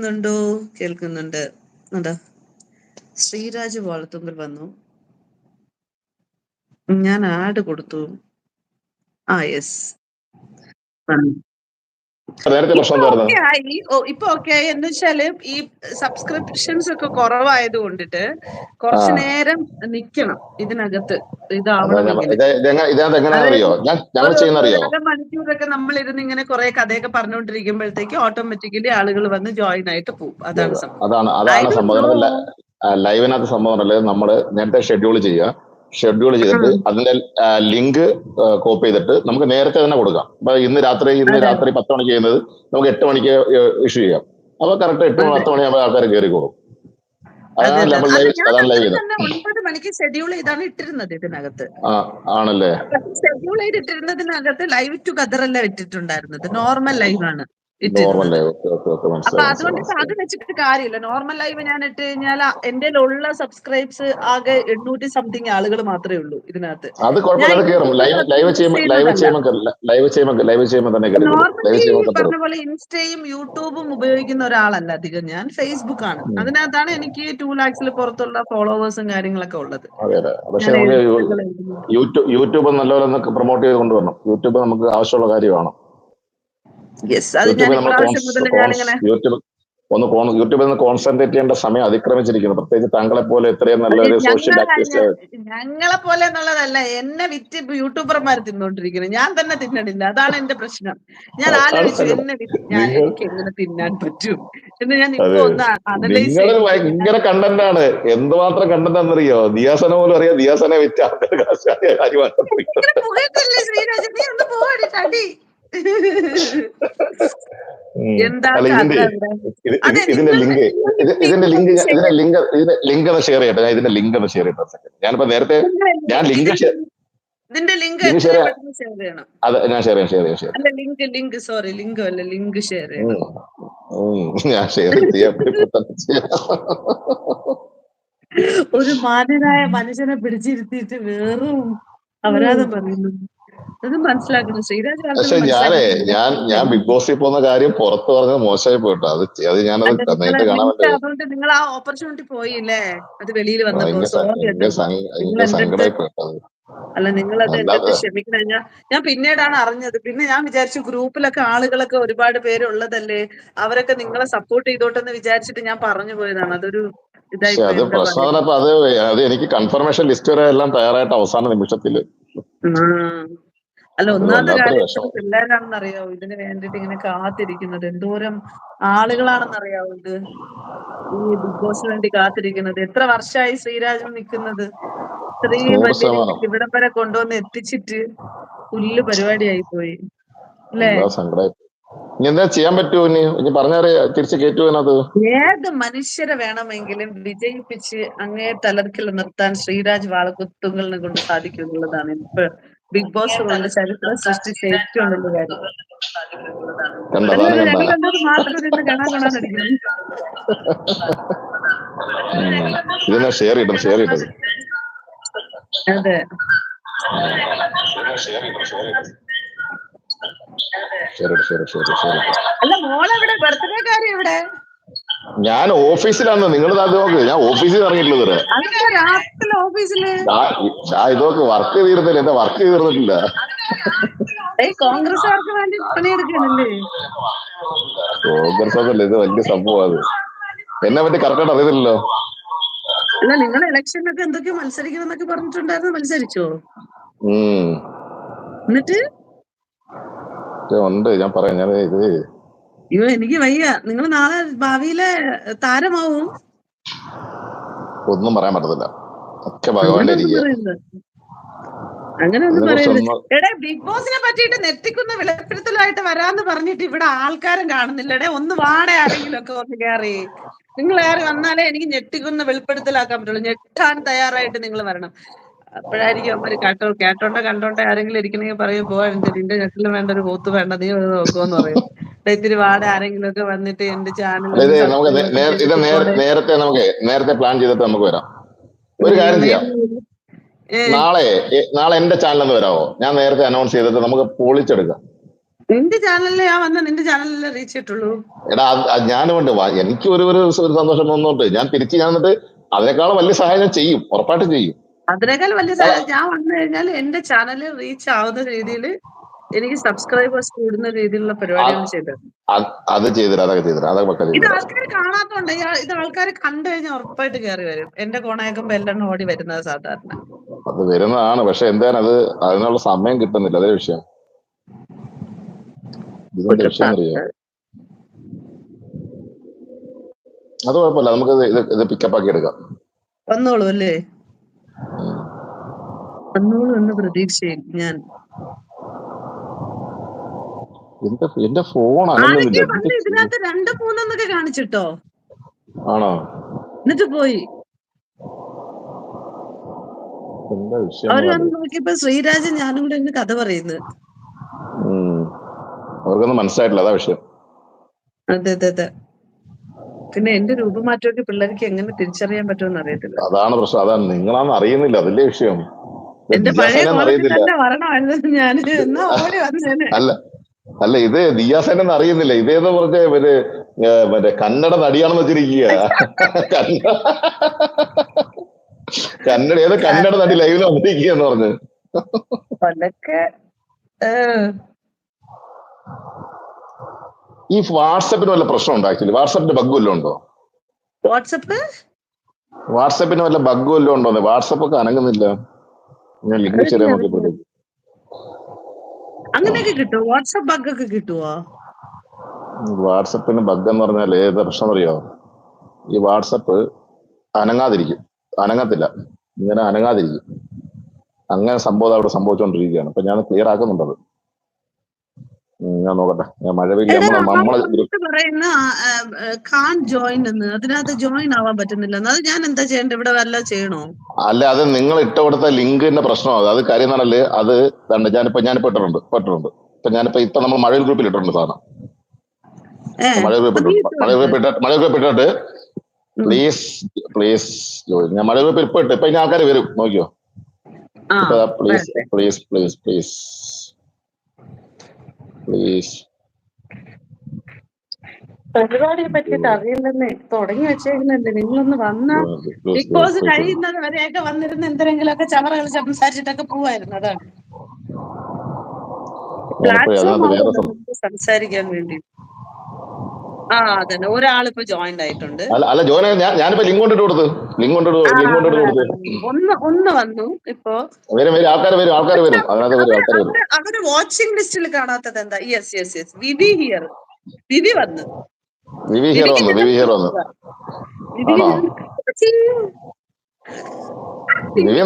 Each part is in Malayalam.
കേൾക്കുന്നുണ്ടോ? കേൾക്കുന്നുണ്ട്. എന്താ ശ്രീരാജ് വാളത്തുങ്കൽ വന്നു. ഞാൻ ആഡ് കൊടുത്തു. യെസ്. നേരത്തെ പ്രശ്നം എന്തായിരുന്നു? ഇപ്പൊ ഓക്കെ ആയി. എന്ന് വെച്ചാല് ഈ സബ്സ്ക്രിപ്ഷൻസ് ഒക്കെ കുറവായത് കൊണ്ടിട്ട് കുറച്ചു നേരം നിക്കണം ഇതിനകത്ത്. ഇതാവണമെങ്കിൽ ഇതിനകത്ത് എങ്ങനെയാണെന്ന് അറിയോ? ഞങ്ങൾ ചെയ്യുന്ന അറിയോ? അരമണിക്കൂറൊക്കെ നമ്മൾ ഇരുന്ന് ഇങ്ങനെ കുറെ കഥയൊക്കെ പറഞ്ഞുകൊണ്ടിരിക്കുമ്പോഴത്തേക്ക് ഓട്ടോമാറ്റിക്കലി ആളുകൾ വന്ന് ജോയിൻ ആയിട്ട് പോകും. അതാണ് സംഭവം. അതാണ് സംഭവം. ലൈവിനകത്ത് സംഭവം ഉള്ളത് നമ്മള് നേരത്തെ ഷെഡ്യൂൾ ചെയ്തിട്ട് അതിന്റെ ലിങ്ക് കോപ്പി ചെയ്തിട്ട് നമുക്ക് നേരത്തെ തന്നെ കൊടുക്കാം. അപ്പൊ ഇന്ന് രാത്രി 10 മണിക്ക് ചെയ്യുന്നത് നമുക്ക് 8 മണിക്ക് ഇഷ്യൂ ചെയ്യാം. അപ്പൊ കറക്റ്റ് 8-10 മണിയാകുമ്പോൾ ആൾക്കാർ കയറിക്കോളും. അതാണ് ലൈവ് 9 മണിക്ക് ഷെഡ്യൂൾ ചെയ്താണ് ഇട്ടിരുന്നത് ഇതിനകത്ത്. ആണല്ലേ? ഷെഡ്യൂൾ ചെയ്തിട്ടിരുന്നതിനകത്ത് ലൈവ് ടുഗദർ അല്ല ഇട്ടിട്ടുണ്ടായിരുന്നത്, നോർമൽ ലൈവ് ആണ്. അപ്പൊ അതുകൊണ്ട് അത് വെച്ചിട്ട് കാര്യമില്ല. നോർമൽ ലൈവ് ഞാൻ ഇട്ട് കഴിഞ്ഞാൽ എന്റെ ഉള്ള സബ്സ്ക്രൈബ്സ് ആകെ 800 സംതിങ് ആളുകൾ മാത്രമേ ഉള്ളൂ ഇതിനകത്ത്. നോർമലി പറഞ്ഞ പോലെ ഇൻസ്റ്റയും യൂട്യൂബും ഉപയോഗിക്കുന്ന ഒരാളല്ല അധികം. ഞാൻ ഫേസ്ബുക്ക് ആണ്. അതിനകത്താണ് എനിക്ക് 2 lakhs പുറത്തുള്ള ഫോളോവേഴ്സും കാര്യങ്ങളൊക്കെ ഉള്ളത്. യൂട്യൂബ് നല്ലപോലെ പ്രൊമോട്ട് ചെയ്ത് കൊണ്ടുവരണം. യൂട്യൂബ് നമുക്ക് ആവശ്യമുള്ള കാര്യമാണ്. യൂട്യൂബിൽ നിന്ന് കോൺസെൻട്രേറ്റ് ചെയ്യേണ്ട സമയം അതിക്രമിച്ചിരിക്കുന്നു. പ്രത്യേകിച്ച് താങ്കളെ പോലെ എത്രയും നല്ലൊരു സോഷ്യൽ ആക്ടിവിസ്റ്റ്. ഞങ്ങളെ പോലെ എന്നുള്ളതല്ല, എന്നെ വിറ്റ് യൂട്യൂബർമാർ തിന്നോണ്ടിരിക്കുന്നത്. ഞാൻ തന്നെ തിന്നണില്ല. അതാണ് എന്റെ പ്രശ്നം. ഞാൻ ആലോചിച്ചു എന്നെ വിറ്റ് എനിക്ക് എങ്ങനെ തിന്നാൻ പറ്റും എന്ന്. ഞാൻ ഇപ്പൊ ഒന്ന് അനലൈസ് ചെയ്തു. ഭയങ്കര കണ്ടന്റ് ആണ്. എന്തുമാത്രം കണ്ടന്റ് ആണെന്നറിയോ? ദിയാസന പോലും അറിയാം. ദിയാസനെ വിറ്റ് ശ്രീരാജ്, നീ ഒന്ന് പോവാടി തടി. ഇതിന്റെ ലിങ്ക് ഒന്ന് ഷെയർ ചെയ്യട്ടെ. ഞാൻ ഇതിന്റെ ലിങ്ക് ഒന്ന് ഷെയർ ചെയ്യട്ടെ. ഞാനിപ്പോ നേരത്തെ ലിങ്ക് ഷെയർ ചെയ്യണം. അതെ, ഞാൻ ഷെയർ ചെയ്യാം. ലിങ്ക് ഷെയർ ചെയ്യണം. ഞാൻ ഷെയർ ചെയ്യാം. ഒരു മാന്യനായ മനുഷ്യനെ പിടിച്ചിരുത്തിയിട്ട് വേറും അപരാധം പറയുന്നു. അത് മനസ്സിലാക്കണം ശ്രീരാജ്. പക്ഷെ ഞാൻ ബിഗ് ബോസിൽ പോകുന്ന കാര്യം പുറത്ത് പറഞ്ഞത് മോശമായി പോയിട്ടോ. അത് ഞാനത് നേരിട്ട് കാണാൻ പറ്റും. അതുകൊണ്ട് നിങ്ങൾ ആ ഓപ്പർച്യൂണിറ്റി പോയില്ലേ, അത് വെളിയിൽ വന്നപ്പോ. സങ്കടമായി പോയിട്ടോ. അല്ല, നിങ്ങളത് എന്റെ അടുത്ത് ക്ഷമിക്കണം. ഞാൻ പിന്നീടാണ് അറിഞ്ഞത്. പിന്നെ ഞാൻ വിചാരിച്ചു ഗ്രൂപ്പിലൊക്കെ ആളുകളൊക്കെ ഒരുപാട് പേരുള്ളതല്ലേ, അവരൊക്കെ നിങ്ങളെ സപ്പോർട്ട് ചെയ്തോട്ടെന്ന് വിചാരിച്ചിട്ട് ഞാൻ പറഞ്ഞു പോയതാണ്. അതൊരു ഇതായി. അത് എനിക്ക് കൺഫർമേഷൻ ലിസ്റ്റ് വരെ എല്ലാം തയ്യാറായിട്ട് അവസാന നിമിഷത്തില്. അല്ല, ഒന്നാമത്തെ കാര്യം പിള്ളേരാണെന്നറിയാവോ ഇതിന് വേണ്ടിട്ട് ഇങ്ങനെ കാത്തിരിക്കുന്നത്. എന്തോരം ആളുകളാണെന്നറിയാവോ ഇത് ഈ ബിഗ് ബോസിന് വേണ്ടി കാത്തിരിക്കുന്നത്. എത്ര വർഷമായി ശ്രീരാജൻ നിൽക്കുന്നത്. ഇത്രയും വലിയ ഇവിടം വരെ കൊണ്ടുവന്ന് എത്തിച്ചിട്ട് പുല്ല് പരിപാടിയായി പോയി അല്ലേ? എന്താ ചെയ്യാൻ പറ്റുമോ? ഇനി പറഞ്ഞാല് തിരിച്ചു കയറ്റുവത്. ഏത് മനുഷ്യരെ വേണമെങ്കിലും വിജയിപ്പിച്ച് അങ്ങേ തലർക്കിൽ നിർത്താൻ ശ്രീരാജ് വാളക്കുത്തുങ്കലിനെ കൊണ്ട് സാധിക്കും എന്നുള്ളതാണ് ഇപ്പൊ ബിഗ് ബോസ് കൊണ്ട് ചരിത്രം സൃഷ്ടിച്ച ഏറ്റവും വലിയ കാര്യം. മാത്രം നിന്ന് കാണാനടിക്കുന്നു. അതെ, അല്ല മോളെവിടെ? ബർത്ത്ഡേ കാര്യം എവിടെ? ഞാൻ ഓഫീസിലാണ്. നിങ്ങൾ നോക്ക്, ഞാൻ ഓഫീസിൽ ഇറങ്ങിയിട്ടില്ല. ഇതൊക്കെ വർക്ക് തീർന്നില്ല. എന്റെ വർക്ക് തീർന്നിട്ടില്ല. കോൺഗ്രസ്സുകാർക്ക് വേണ്ടി പണിയെടുക്കണല്ലേ? കോൺഗ്രസ് ഒന്നല്ല, ഇത് വലിയ സംഭവം. എന്നെ പറ്റി കറക്റ്റായിട്ട് അറിയത്തില്ലല്ലോ. അല്ല, നിങ്ങൾ ഇലക്ഷനിലൊക്കെ എന്തൊക്കെയോ മത്സരിക്കണം എന്നൊക്കെ പറഞ്ഞിട്ടുണ്ടായിരുന്നു. മത്സരിച്ചോ? എന്നിട്ട് ഉണ്ട്, ഞാൻ പറയാം. അയ്യോ, എനിക്ക് വയ്യ. നിങ്ങൾ നാളെ ഭാവിയിലെ താരമാവും. ഒന്നും പറയാൻ പറ്റത്തില്ല. ഒക്കെ ഭഗവാന്റെ അങ്ങനെ ഒന്നും പറയരുത്. എടേ, ബിഗ് ബോസിനെ പറ്റിയിട്ട് നെറ്റിക്കുന്ന വെളിപ്പെടുത്തലായിട്ട് വരാന്ന് പറഞ്ഞിട്ട് ഇവിടെ ആൾക്കാരും കാണുന്നില്ലടേ. ഒന്ന് വാടേ ആരെങ്കിലും ഒക്കെ ഒന്ന് കയറി. നിങ്ങൾ കയറി വന്നാലേ എനിക്ക് ഞെട്ടിക്കുന്ന വെളിപ്പെടുത്തലാക്കാൻ പറ്റുള്ളൂ. ഞെട്ടാൻ തയ്യാറായിട്ട് നിങ്ങൾ വരണം. അപ്പോഴായിരിക്കും അവന്മാര് കേട്ടോണ്ട കണ്ടോണ്ട ആരെങ്കിലും ഇരിക്കണമെങ്കിൽ പറയും, പോവാണ്ട് നിന്റെ ഞെട്ടിലും വേണ്ട, ഒരു പോത്ത് വേണ്ട, നീ നോക്കുമെന്ന് പറയും. ഇത്തിരി വാട ആരെങ്കിലും ഒക്കെ വന്നിട്ട് എന്റെ ചാനൽ നേരത്തെ പ്ലാൻ ചെയ്തിട്ട് നമുക്ക് വരാം. ഒരു കാര്യം ചെയ്യാം, നാളെ എന്റെ ചാനലിൽ നിന്ന് വരാമോ? ഞാൻ നേരത്തെ അനൗൺസ് ചെയ്തിട്ട് നമുക്ക് പൊളിച്ചെടുക്കാം. നിന്റെ ചാനലിൽ ഞാൻ വന്ന നിന്റെ ചാനലിൽ റീച്ച് ചെയ്തിട്ടുള്ളൂ. എടാ ഞാനുമുണ്ട്, എനിക്ക് ഒരു സന്തോഷം വന്നോണ്ട് ഞാൻ തിരിച്ച് ഞാൻ എന്നിട്ട് അതിനേക്കാളും വലിയ സഹായം ഞാൻ ചെയ്യും, ഉറപ്പായിട്ടും ചെയ്യും. അതിനേക്കാൾ വലിയ ഞാൻ വന്നു കഴിഞ്ഞാൽ എന്റെ ചാനൽ റീച്ച് ആവുന്ന രീതിയിൽ എനിക്ക് സബ്സ്ക്രൈബേഴ്സ് കൂടുന്ന രീതിയിലുള്ള പരിപാടികൾ ചെയ്തത്. അത് ചെയ്തിരാ, അതൊക്കെ ചെയ്തിരാ, അതൊക്കെ ഇത് ആൾക്കാർ കാണാത്തോണ്ട് ഇത് ആൾക്കാർ കണ്ടു കഴിഞ്ഞാൽ ഉറപ്പായിട്ട് കയറി വരും. എന്റെ കോണയക്കുമ്പോ എല്ലാം ഓടി വരുന്നത് സാധാരണ. അത് വരുന്നതാണ്, പക്ഷെ എന്താണ് അത് അതിനുള്ള സമയം കിട്ടുന്നില്ല, അതേ വിഷയം. ഇതിന്റെ വിഷയം അറിയാം. അത് കുഴപ്പമില്ല, നമുക്ക് ഇത് പിക്കപ്പ് ആക്കി എടുക്കാം. വന്നോളൂ അല്ലേ, വന്നോളൂ എന്ന് പ്രതീക്ഷയിൽ ഞാൻ. എന്റെ ഫോൺ ഇതിനകത്ത് 2, 3 എന്നൊക്കെ കാണിച്ചിട്ടോ. ആണോ? എന്നിട്ട് പോയി. അവര് വന്ന് നോക്കിയപ്പോ ശ്രീരാജൻ ഞാനും കൂടെ ഇന്ന് കഥ പറയുന്നത്. അവർക്കൊന്നും മനസ്സിലായിട്ടില്ല, അതാ വിഷയം. അതെ അതെ അതെ. പിന്നെ എന്റെ രൂപമാറ്റമൊക്കെ പിള്ളേർക്ക് എങ്ങനെ തിരിച്ചറിയാൻ പറ്റുമെന്ന് അറിയത്തില്ല. അതാണ് പ്രശ്നം, അതാണ് നിങ്ങളാന്ന് അറിയുന്നില്ല, അതിന്റെ വിഷയം. എന്റെ പഴയ തന്നെ വരണമായിരുന്നു ഞാൻ, എന്നാ ഓടി വന്നേനെ. അല്ല ഇത് ദിയാസേനെന്ന് അറിയുന്നില്ല, ഇതേന്ന് പറഞ്ഞ മറ്റേ കന്നഡ നടിയാണെന്ന് വെച്ചിരിക്കുക. കന്നഡ നടി ലൈവിൽ വന്നിരിക്കുക എന്ന് പറഞ്ഞ്. ഈ വാട്സപ്പിന് വല്ല പ്രശ്നമുണ്ടോ? ആക്ച്വലി വാട്സപ്പിന്റെ ബഗ് വല്ലതും ഉണ്ടോ? വാട്സപ്പിന് വല്ല ബഗ് വല്ലതും ഉണ്ടോ? വാട്സപ്പ് ഒക്കെ അനങ്ങുന്നില്ല. ഞാൻ ലിങ്ക് ശരിയാ നോക്കിയപ്പോഴത്തേക്ക് അങ്ങനെയൊക്കെ കിട്ടുമോ? വാട്സപ്പ് ബഗ് ഒക്കെ കിട്ടുമോ? വാട്സപ്പിന് ബഗ് എന്ന് പറഞ്ഞാൽ ഏത് പ്രശ്നം അറിയോ? ഈ വാട്സപ്പ് അനങ്ങത്തില്ല, ഇങ്ങനെ അനങ്ങാതിരിക്കും. അങ്ങനെ സംഭവം അവിടെ സംഭവിച്ചുകൊണ്ടിരിക്കുകയാണ്. അപ്പൊ ഞാൻ ക്ലിയർ ആക്കുന്നുണ്ടത്. ഞാൻ നോക്കട്ടെ, ഞാൻ മഴവില്ല അതിനകത്ത് ജോയിൻ ആവാൻ പറ്റുന്നില്ല. അത് ഞാൻ എന്താ ചെയ്യണ്ടേ? ഇവിടെ വല്ല ചെയ്യണോ? അല്ല, അത് നിങ്ങൾ ഇട്ട കൊടുത്ത ലിങ്കിന്റെ പ്രശ്നമാണ്. അത് കാര്യം എന്നാണല്ലേ, അത് ഞാനിപ്പോ ഇട്ടിട്ടുണ്ട്. ഇപ്പൊ നമ്മൾ മഴവിൽ ഗ്രൂപ്പിൽ ഇട്ടിട്ടുണ്ട് സാധനം. മഴവിൽ ഗ്രൂപ്പ് ഇട്ടിട്ട് പ്ലീസ് ജോയിൻ. ഞാൻ മഴവിൽ ഗ്രൂപ്പ് ഇപ്പൊ ഇട്ട്, ഇപ്പൊ ഇനി ആൾക്കാർ വരും, നോക്കിയോ. പ്ലീസ് പരിപാടിയെ പറ്റിയിട്ട് അറിയില്ലെന്നേ, തുടങ്ങി വെച്ചേക്കുന്നല്ലേ. നിങ്ങളൊന്ന് വന്ന ബിഗ് ബോസ് കഴിയുന്നത് വരെയൊക്കെ വന്നിരുന്ന എന്തെങ്കിലുമൊക്കെ ചവറകൾ സംസാരിച്ചിട്ടൊക്കെ പോവായിരുന്നു. അതാണ് പ്ലാറ്റ്ഫോം സംസാരിക്കാൻ വേണ്ടി. അതന്നെ, ഒരാളിപ്പോ ജോയിന്റ് ആയിട്ടുണ്ട്. അല്ല ജോയിൻ ഞാനിപ്പോ ലിങ്ക് കൊണ്ടിട്ട് കൊടുത്തു. ഒന്ന് വന്നു ഇപ്പൊ. ആൾക്കാർ വരും. അവര് വാച്ചിങ് ലിസ്റ്റിൽ കാണാത്തത് എന്താ? Yes V V here. വിവി വന്നു.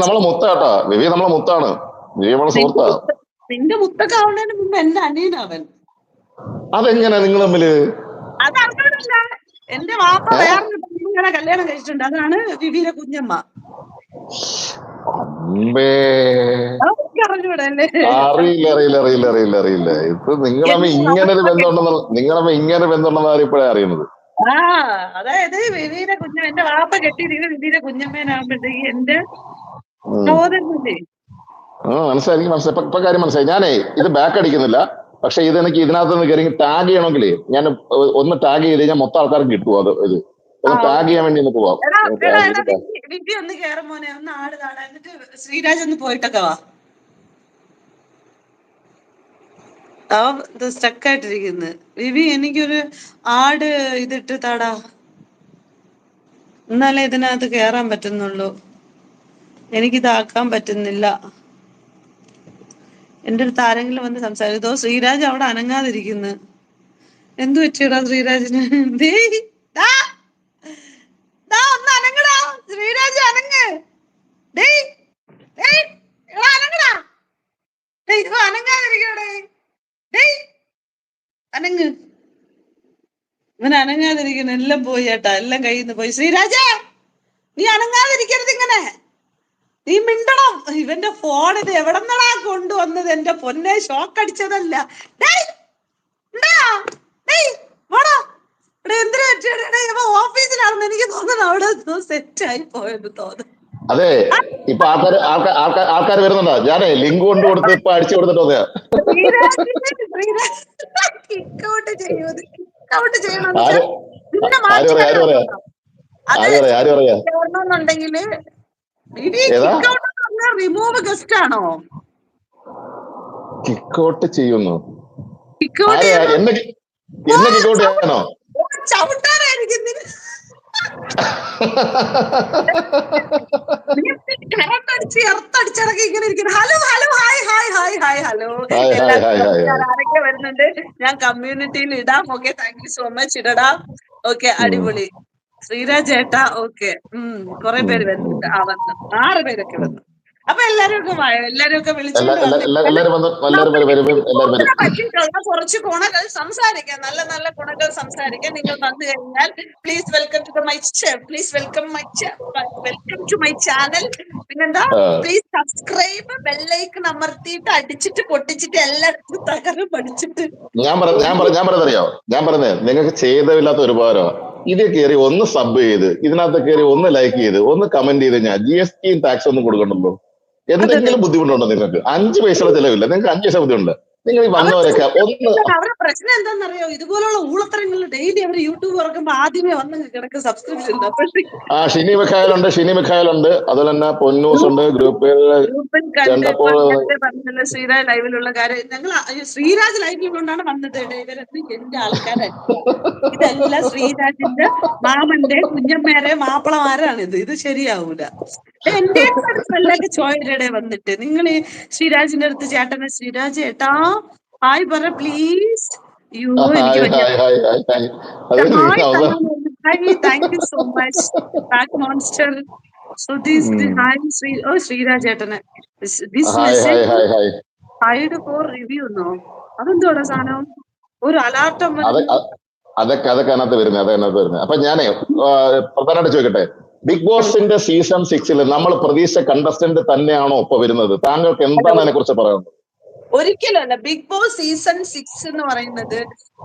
നമ്മളെ മുത്താട്ടാ. വിവി നമ്മളെ മുത്താണ്. വിവി നമ്മളെ സുഹൃത്താ. നിന്റെ മുത്തൊക്കെ ആവുന്നതിന് മുമ്പ് എന്റെ അനിയനവൻ. അതെങ്ങനെയാ നിങ്ങൾ തമ്മില്? അതറിയില്ല. എന്റെ വാപ്പ വേറൊരു പെണ്ണിനെ കല്യാണം കഴിച്ചിട്ടുണ്ട്. അതാണ് വിവിയുടെ കുഞ്ഞമ്മ. അറിയില്ല. ഇത് നിങ്ങളമ്മ ഇങ്ങനെ ബന്ധമുണ്ടെന്ന് ഇപ്പോഴേ അറിയുന്നത്. അതായത് വിവിയുടെ കുഞ്ഞമ്മ, എന്റെ വാപ്പ കെട്ടിയിരിക്കുന്ന വിവിയുടെ കുഞ്ഞമ്മേനാകുമ്പോഴത്തേക്ക് എന്റെ സഹോദരനല്ലേ. മനസ്സിലായി. ഇപ്പൊ കാര്യം മനസ്സിലായി. ഞാനേ ഇത് ബാക്ക് അടിക്കുന്നില്ല, പക്ഷെ ഇത് എനിക്ക് ഇതിനകത്ത് നിന്ന് കയറി ടാഗ് ചെയ്യണമെങ്കിൽ ഞാൻ ഒന്ന് ടാഗ് ചെയ്ത് കഴിഞ്ഞാൽ മൊത്തം ആൾക്കാർക്ക് കിട്ടുമോ? അത് ഇത് ഒന്ന് ടാഗ് ചെയ്യാൻ വേണ്ടി ഒന്ന് പോവാം. വിവി ഒന്ന് കേറും മോനെ, ഒന്ന് ആട് കാണാൻ. എന്നിട്ട് ശ്രീരാജ് ഒന്ന് പോയിട്ടൊക്കെ വാ. സ്റ്റക്കായിട്ടിരിക്കുന്നു. വിവി എനിക്കൊരു ആട് ഇതിട്ട് താടാ, എന്നാലേ ഇതിനകത്ത് കേറാൻ പറ്റുന്നുള്ളൂ. എനിക്കിതാക്കാൻ പറ്റുന്നില്ല. എന്റെ അടുത്ത് ആരെങ്കിലും വന്ന് സംസാരിച്ചോ? ശ്രീരാജ് അവിടെ അനങ്ങാതിരിക്കുന്നു. എന്തു പറ്റിയടാ ശ്രീരാജിന്? ഒന്ന് അനങ്ങടാ ശ്രീരാജ്, അനങ്ങ്. അനങ്ങാതിരിക്കണേ, അനങ്ങ്. ഇവൻ അനങ്ങാതിരിക്കുന്നു. എല്ലാം പോയി ചേട്ടാ, എല്ലാം കയ്യിൽ നിന്ന് പോയി. ശ്രീരാജ, നീ അനങ്ങാതിരിക്കരുത് ഇങ്ങനെ, നീ മിണ്ടണം. ഇവന്റെ ഫോൺ ഇത് എവിടെന്നടാ കൊണ്ടുവന്നത്? എന്റെ പൊന്നെ, ഷോക്ക് അടിച്ചതല്ല. എന്തിനാ ഓഫീസിലാണെന്ന് എനിക്ക് തോന്നുന്നു. അവിടെ സെറ്റ് ആയി പോയെന്ന് തോന്നുന്നു. അതെ, ഇപ്പൊ ആൾക്കാർ വരുന്നുണ്ടോ? ഞാനേ ലിങ്ക് കൊണ്ട് കൊടുത്ത് ഇപ്പൊ അടിച്ചു കൊടുത്തിട്ട് വന്നയാ. കിക്കൗട്ട് ചെയ്യണമെന്ന് ആര് വെച്ചാൽ പിന്നെ ആര് മാറ്റി പറയാ ആര് പറയാ അത് ആര് പറയാ കേറണമെന്നുണ്ടെങ്കില് ഏതാ കിക്കൗട്ട് റിമൂവ് ഗസ്റ്റ് ആണോ? കിക്കൗട്ട് ചെയ്യുന്നു? കിക്കൗട്ട് ആരെയാ? എന്നെ കിക്കൗട്ട് ചെയ്യാനോ? ചവിട്ടാനായിരിക്കും എർത്തടിച്ചിറക്കി ഇങ്ങനെ ഇരിക്കുന്നു. Hello hello hi hi hi hi hello hi hi hi hi എല്ലാവർക്കും ഹായ്. ആരൊക്കെ വരുന്നുണ്ട്? ഞാൻ കമ്മ്യൂണിറ്റിയിൽ ഇടാം. Okay, thank you so much. ഇടടാ. ഓക്കെ, അടിപൊളി. ശ്രീരാജ് ഏട്ടാ. ഓക്കെ, കുറെ പേര് വരുന്നുണ്ട്. വന്നു 6 പേരൊക്കെ വന്നു. അപ്പൊ എല്ലാരും ഒക്കെ വിളിച്ചുകൊണ്ട് വന്നിട്ട് എല്ലാരും വരും, എല്ലാരും വരും. പറ്റിയിട്ടുള്ള കുറച്ച് ഗുണങ്ങൾ സംസാരിക്കാം. നല്ല നല്ല ഗുണങ്ങൾ സംസാരിക്കാം. നിങ്ങൾ വന്നു കഴിഞ്ഞാൽ please welcome to my welcome to my channel. പിന്നെന്താ, പ്ലീസ് സബ്സ്ക്രൈബ്, ബെല്ലൈക്കൺ അമർത്തിയിട്ട് അടിച്ചിട്ട് പൊട്ടിച്ചിട്ട് എല്ലായിടത്തും തകരം പഠിച്ചിട്ട് ഞാൻ പറഞ്ഞറിയോ? ഞാൻ പറഞ്ഞേ, നിങ്ങൾക്ക് ചെയ്തതില്ലാത്ത ഒരു ഉപകാരമാണ്. ഇതിൽ കയറി ഒന്ന് സബ് ചെയ്ത്, ഇതിനകത്ത് കയറി ഒന്ന് ലൈക്ക് ചെയ്ത്, ഒന്ന് കമന്റ് ചെയ്ത് കഴിഞ്ഞാൽ GST ടാക്സ് ഒന്നും കൊടുക്കണ്ടല്ലോ. എന്തെങ്കിലും ബുദ്ധിമുട്ടുണ്ടോ നിങ്ങൾക്ക്? 5 പൈസയുടെ ചെലവില്ല. നിങ്ങൾക്ക് 5 പൈസ ബുദ്ധിമുണ്ട്. നിങ്ങൾ ഈ വന്നവരൊക്കെ ഒന്ന് അവരുടെ പ്രശ്നം എന്താണെന്നറിയോ? ഇതുപോലുള്ള ഊളത്തരങ്ങൾ ഡെയിലി അവർ യൂട്യൂബ് തുറക്കുമ്പോ ആദ്യമേ വന്ന് കിടക്ക് സബ്സ്ക്രിപ്ഷൻ. ഷിനി മിഖായൽ ഉണ്ട്, അതുപോലെ തന്നെ പൊന്നൂസ് ഉണ്ട്. ഗ്രൂപ്പിൽ കണ്ടപ്പോൾ പറഞ്ഞില്ല ശ്രീരാജ് ലൈവിലുള്ള കാര്യം. ഞങ്ങൾ ശ്രീരാജ് ലൈവിലുകൊണ്ടാണ് വന്നത്. ഇവരൊന്നും എന്റെ ആൾക്കാരല്ല. ഇതെല്ലാം ശ്രീരാജിന്റെ മാമന്റെ കുഞ്ഞമ്മേരെ മാപ്പിളമാരാണ്. ഇത് ശരിയാവൂല. എന്റെ അടുത്തൊക്കെ ചോയരുടെ വന്നിട്ട് നിങ്ങൾ ഈ ശ്രീരാജിന്റെ അടുത്ത് ചേട്ടനെ ശ്രീരാജ് ഏട്ടാ ഹായ് പറ പ്ലീസ്. അയ്യോ, എനിക്ക് thank you so much back monster. Sreeraj ഏട്ടന് ഹൈഡ് ഫോർ റിവ്യൂ എന്നോ? അതെന്തോടാ സാധനം? ഒരു അലാർട്ടം അതൊക്കെ അതിനകത്ത് വരുന്നത്. അപ്പൊ ഞാനേ പ്രധാനമായിട്ട് ചോദിക്കട്ടെ, ബിഗ് ബോസിന്റെ സീസൺ 6 നമ്മൾ പ്രതീക്ഷ കണ്ടസ്റ്റന്റ് തന്നെയാണോ ഇപ്പൊ വരുന്നത്? താങ്കൾക്ക് എന്താണ് അതിനെ കുറിച്ച് പറയുന്നത്? ഒരിക്കലല്ല. ബിഗ് ബോസ് സീസൺ 6 എന്ന് പറയുന്നത്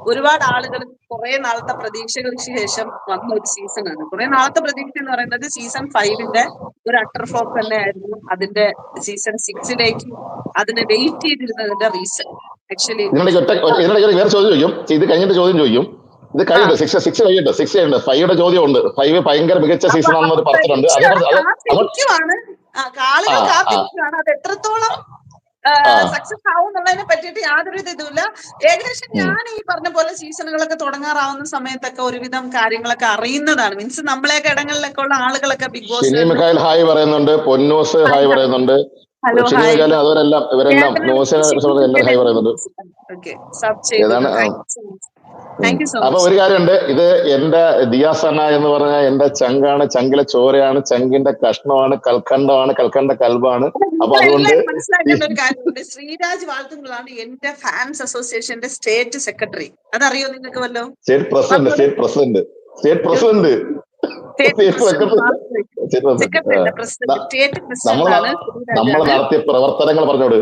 ഒരുപാട് ആളുകൾ കുറെ നാളത്തെ പ്രതീക്ഷകൾക്ക് ശേഷം വന്ന ഒരു സീസണാണ്. കുറെ നാളത്തെ പ്രതീക്ഷ എന്ന് പറയുന്നത് സീസൺ 5ന്റെ ഒരു അട്ടർ ഫ്ലോപ്പ് തന്നെയായിരുന്നു. അതിന്റെ സീസൺ 6ലേക്ക് അതിനെ വെയിറ്റ് ചെയ്തിരുന്നതിന്റെ റീസൺ ആക്ച്വലി. വേറെ ചോദ്യം ചോദിക്കും, ഇത് കഴിഞ്ഞിട്ട് ചോദ്യം ചോദിക്കും. ഇത് കഴിഞ്ഞിട്ട് 6 കഴിഞ്ഞിട്ട് 5യുടെ ചോദ്യം ഉണ്ട്. 5 ഭയങ്കര മികച്ച സീസൺ ആണെന്ന് പറഞ്ഞിട്ടുണ്ട്. അത് എത്രത്തോളം സക്സസ് ആവും എന്നുള്ളതിനെ പറ്റിയിട്ട് യാതൊരു ഇതുമില്ല. ഏകദേശം ഞാൻ ഈ പറഞ്ഞ പോലെ സീസണുകളൊക്കെ തുടങ്ങാറാവുന്ന സമയത്തൊക്കെ ഒരുവിധം കാര്യങ്ങളൊക്കെ അറിയുന്നതാണ്. മീൻസ് നമ്മളെയൊക്കെ ഇടങ്ങളിലൊക്കെ ഉള്ള ആളുകളൊക്കെ ബിഗ് ബോസ് ഹായ് പറയുന്നുണ്ട്, പൊന്നൂസ് ഹായ് പറയുന്നുണ്ട്, അവരെല്ലാം ഇവരെല്ലാം എല്ലാവരും ഹായ് പറയുന്നുണ്ട്. അപ്പൊ ഒരു കാര്യമുണ്ട്, ഇത് എന്റെ ദിയാസന എന്ന് പറഞ്ഞാൽ എന്റെ ചങ്കാണ്, ചങ്കിലെ ചോരയാണ്, ചങ്കിന്റെ കഷ്ണമാണ്, കൽക്കണ്ടമാണ്, കൽക്കണ്ട കൽബാണ്. അപ്പൊ അതുകൊണ്ട് മനസ്സിലാക്കേണ്ട ഒരു കാര്യമുണ്ട്. ശ്രീരാജ് വാൾത്തുങ്ങളാണ് എന്റെ ഫാൻസ് അസോസിയേഷന്റെ സ്റ്റേറ്റ് സെക്രട്ടറി. അതറിയോ നിങ്ങൾക്ക് വല്ലോ? സ്റ്റേറ്റ് പ്രസിഡന്റ് നമ്മൾ നടത്തിയ പ്രവർത്തനങ്ങൾ പറഞ്ഞോട്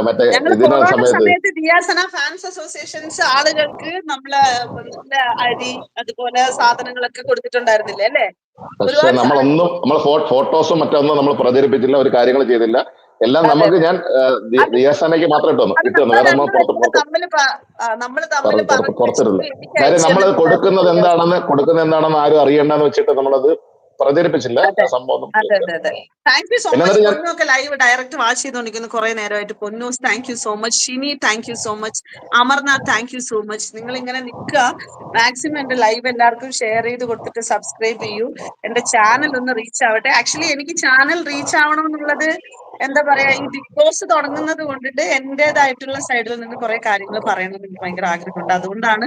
മറ്റേ ഇതിന്റെ സമയത്ത് ദിയാസന ഫാൻസ് അസോസിയേഷൻസ് ആളുകൾക്ക് നമ്മള് അരി അതുപോലെ സാധനങ്ങളൊക്കെ കൊടുത്തിട്ടുണ്ടായിരുന്നില്ലേ അല്ലേ? പക്ഷെ നമ്മൾ ഫോട്ടോസും മറ്റൊന്നും നമ്മൾ പ്രചരിപ്പിച്ചില്ല, ഒരു കാര്യങ്ങൾ ചെയ്തില്ല. എല്ലാം നമുക്ക് ഞാൻ ദിയാസനയ്ക്ക് മാത്രം ഇട്ടു വേറെ പുറത്തിരുന്നു. കാര്യം നമ്മൾ കൊടുക്കുന്നത് എന്താണെന്ന് ആരും അറിയണ്ടെന്ന് വെച്ചിട്ട് നമ്മളത് പ്രചരിപ്പിച്ചില്ല. സംഭവം താങ്ക് യു സോ മച്ച്. പൊന്നൊക്കെ ലൈവ് ഡയറക്റ്റ് വാച്ച് ചെയ്തോണ്ടിരിക്കുന്നു കുറെ നേരമായിട്ട്. Ponnus thank you so much. Shini thank you so much. Amarnath thank you so much. നിങ്ങൾ ഇങ്ങനെ നിൽക്കുക. മാക്സിമം എന്റെ ലൈവ് എല്ലാവർക്കും ഷെയർ ചെയ്ത് കൊടുത്തിട്ട് സബ്സ്ക്രൈബ് ചെയ്യൂ. എന്റെ ചാനൽ ഒന്ന് റീച്ച് ആവട്ടെ. ആക്ച്വലി എനിക്ക് ചാനൽ റീച്ച് ആവണമെന്നുള്ളത് എന്താ പറയാ, ഈ ബിഗ് ബോസ് തുടങ്ങുന്നത് കൊണ്ടിട്ട് എന്റേതായിട്ടുള്ള സൈഡിൽ നിന്ന് കുറെ കാര്യങ്ങൾ പറയണമെന്ന് എനിക്ക് ഭയങ്കര ആഗ്രഹമുണ്ട്. അതുകൊണ്ടാണ്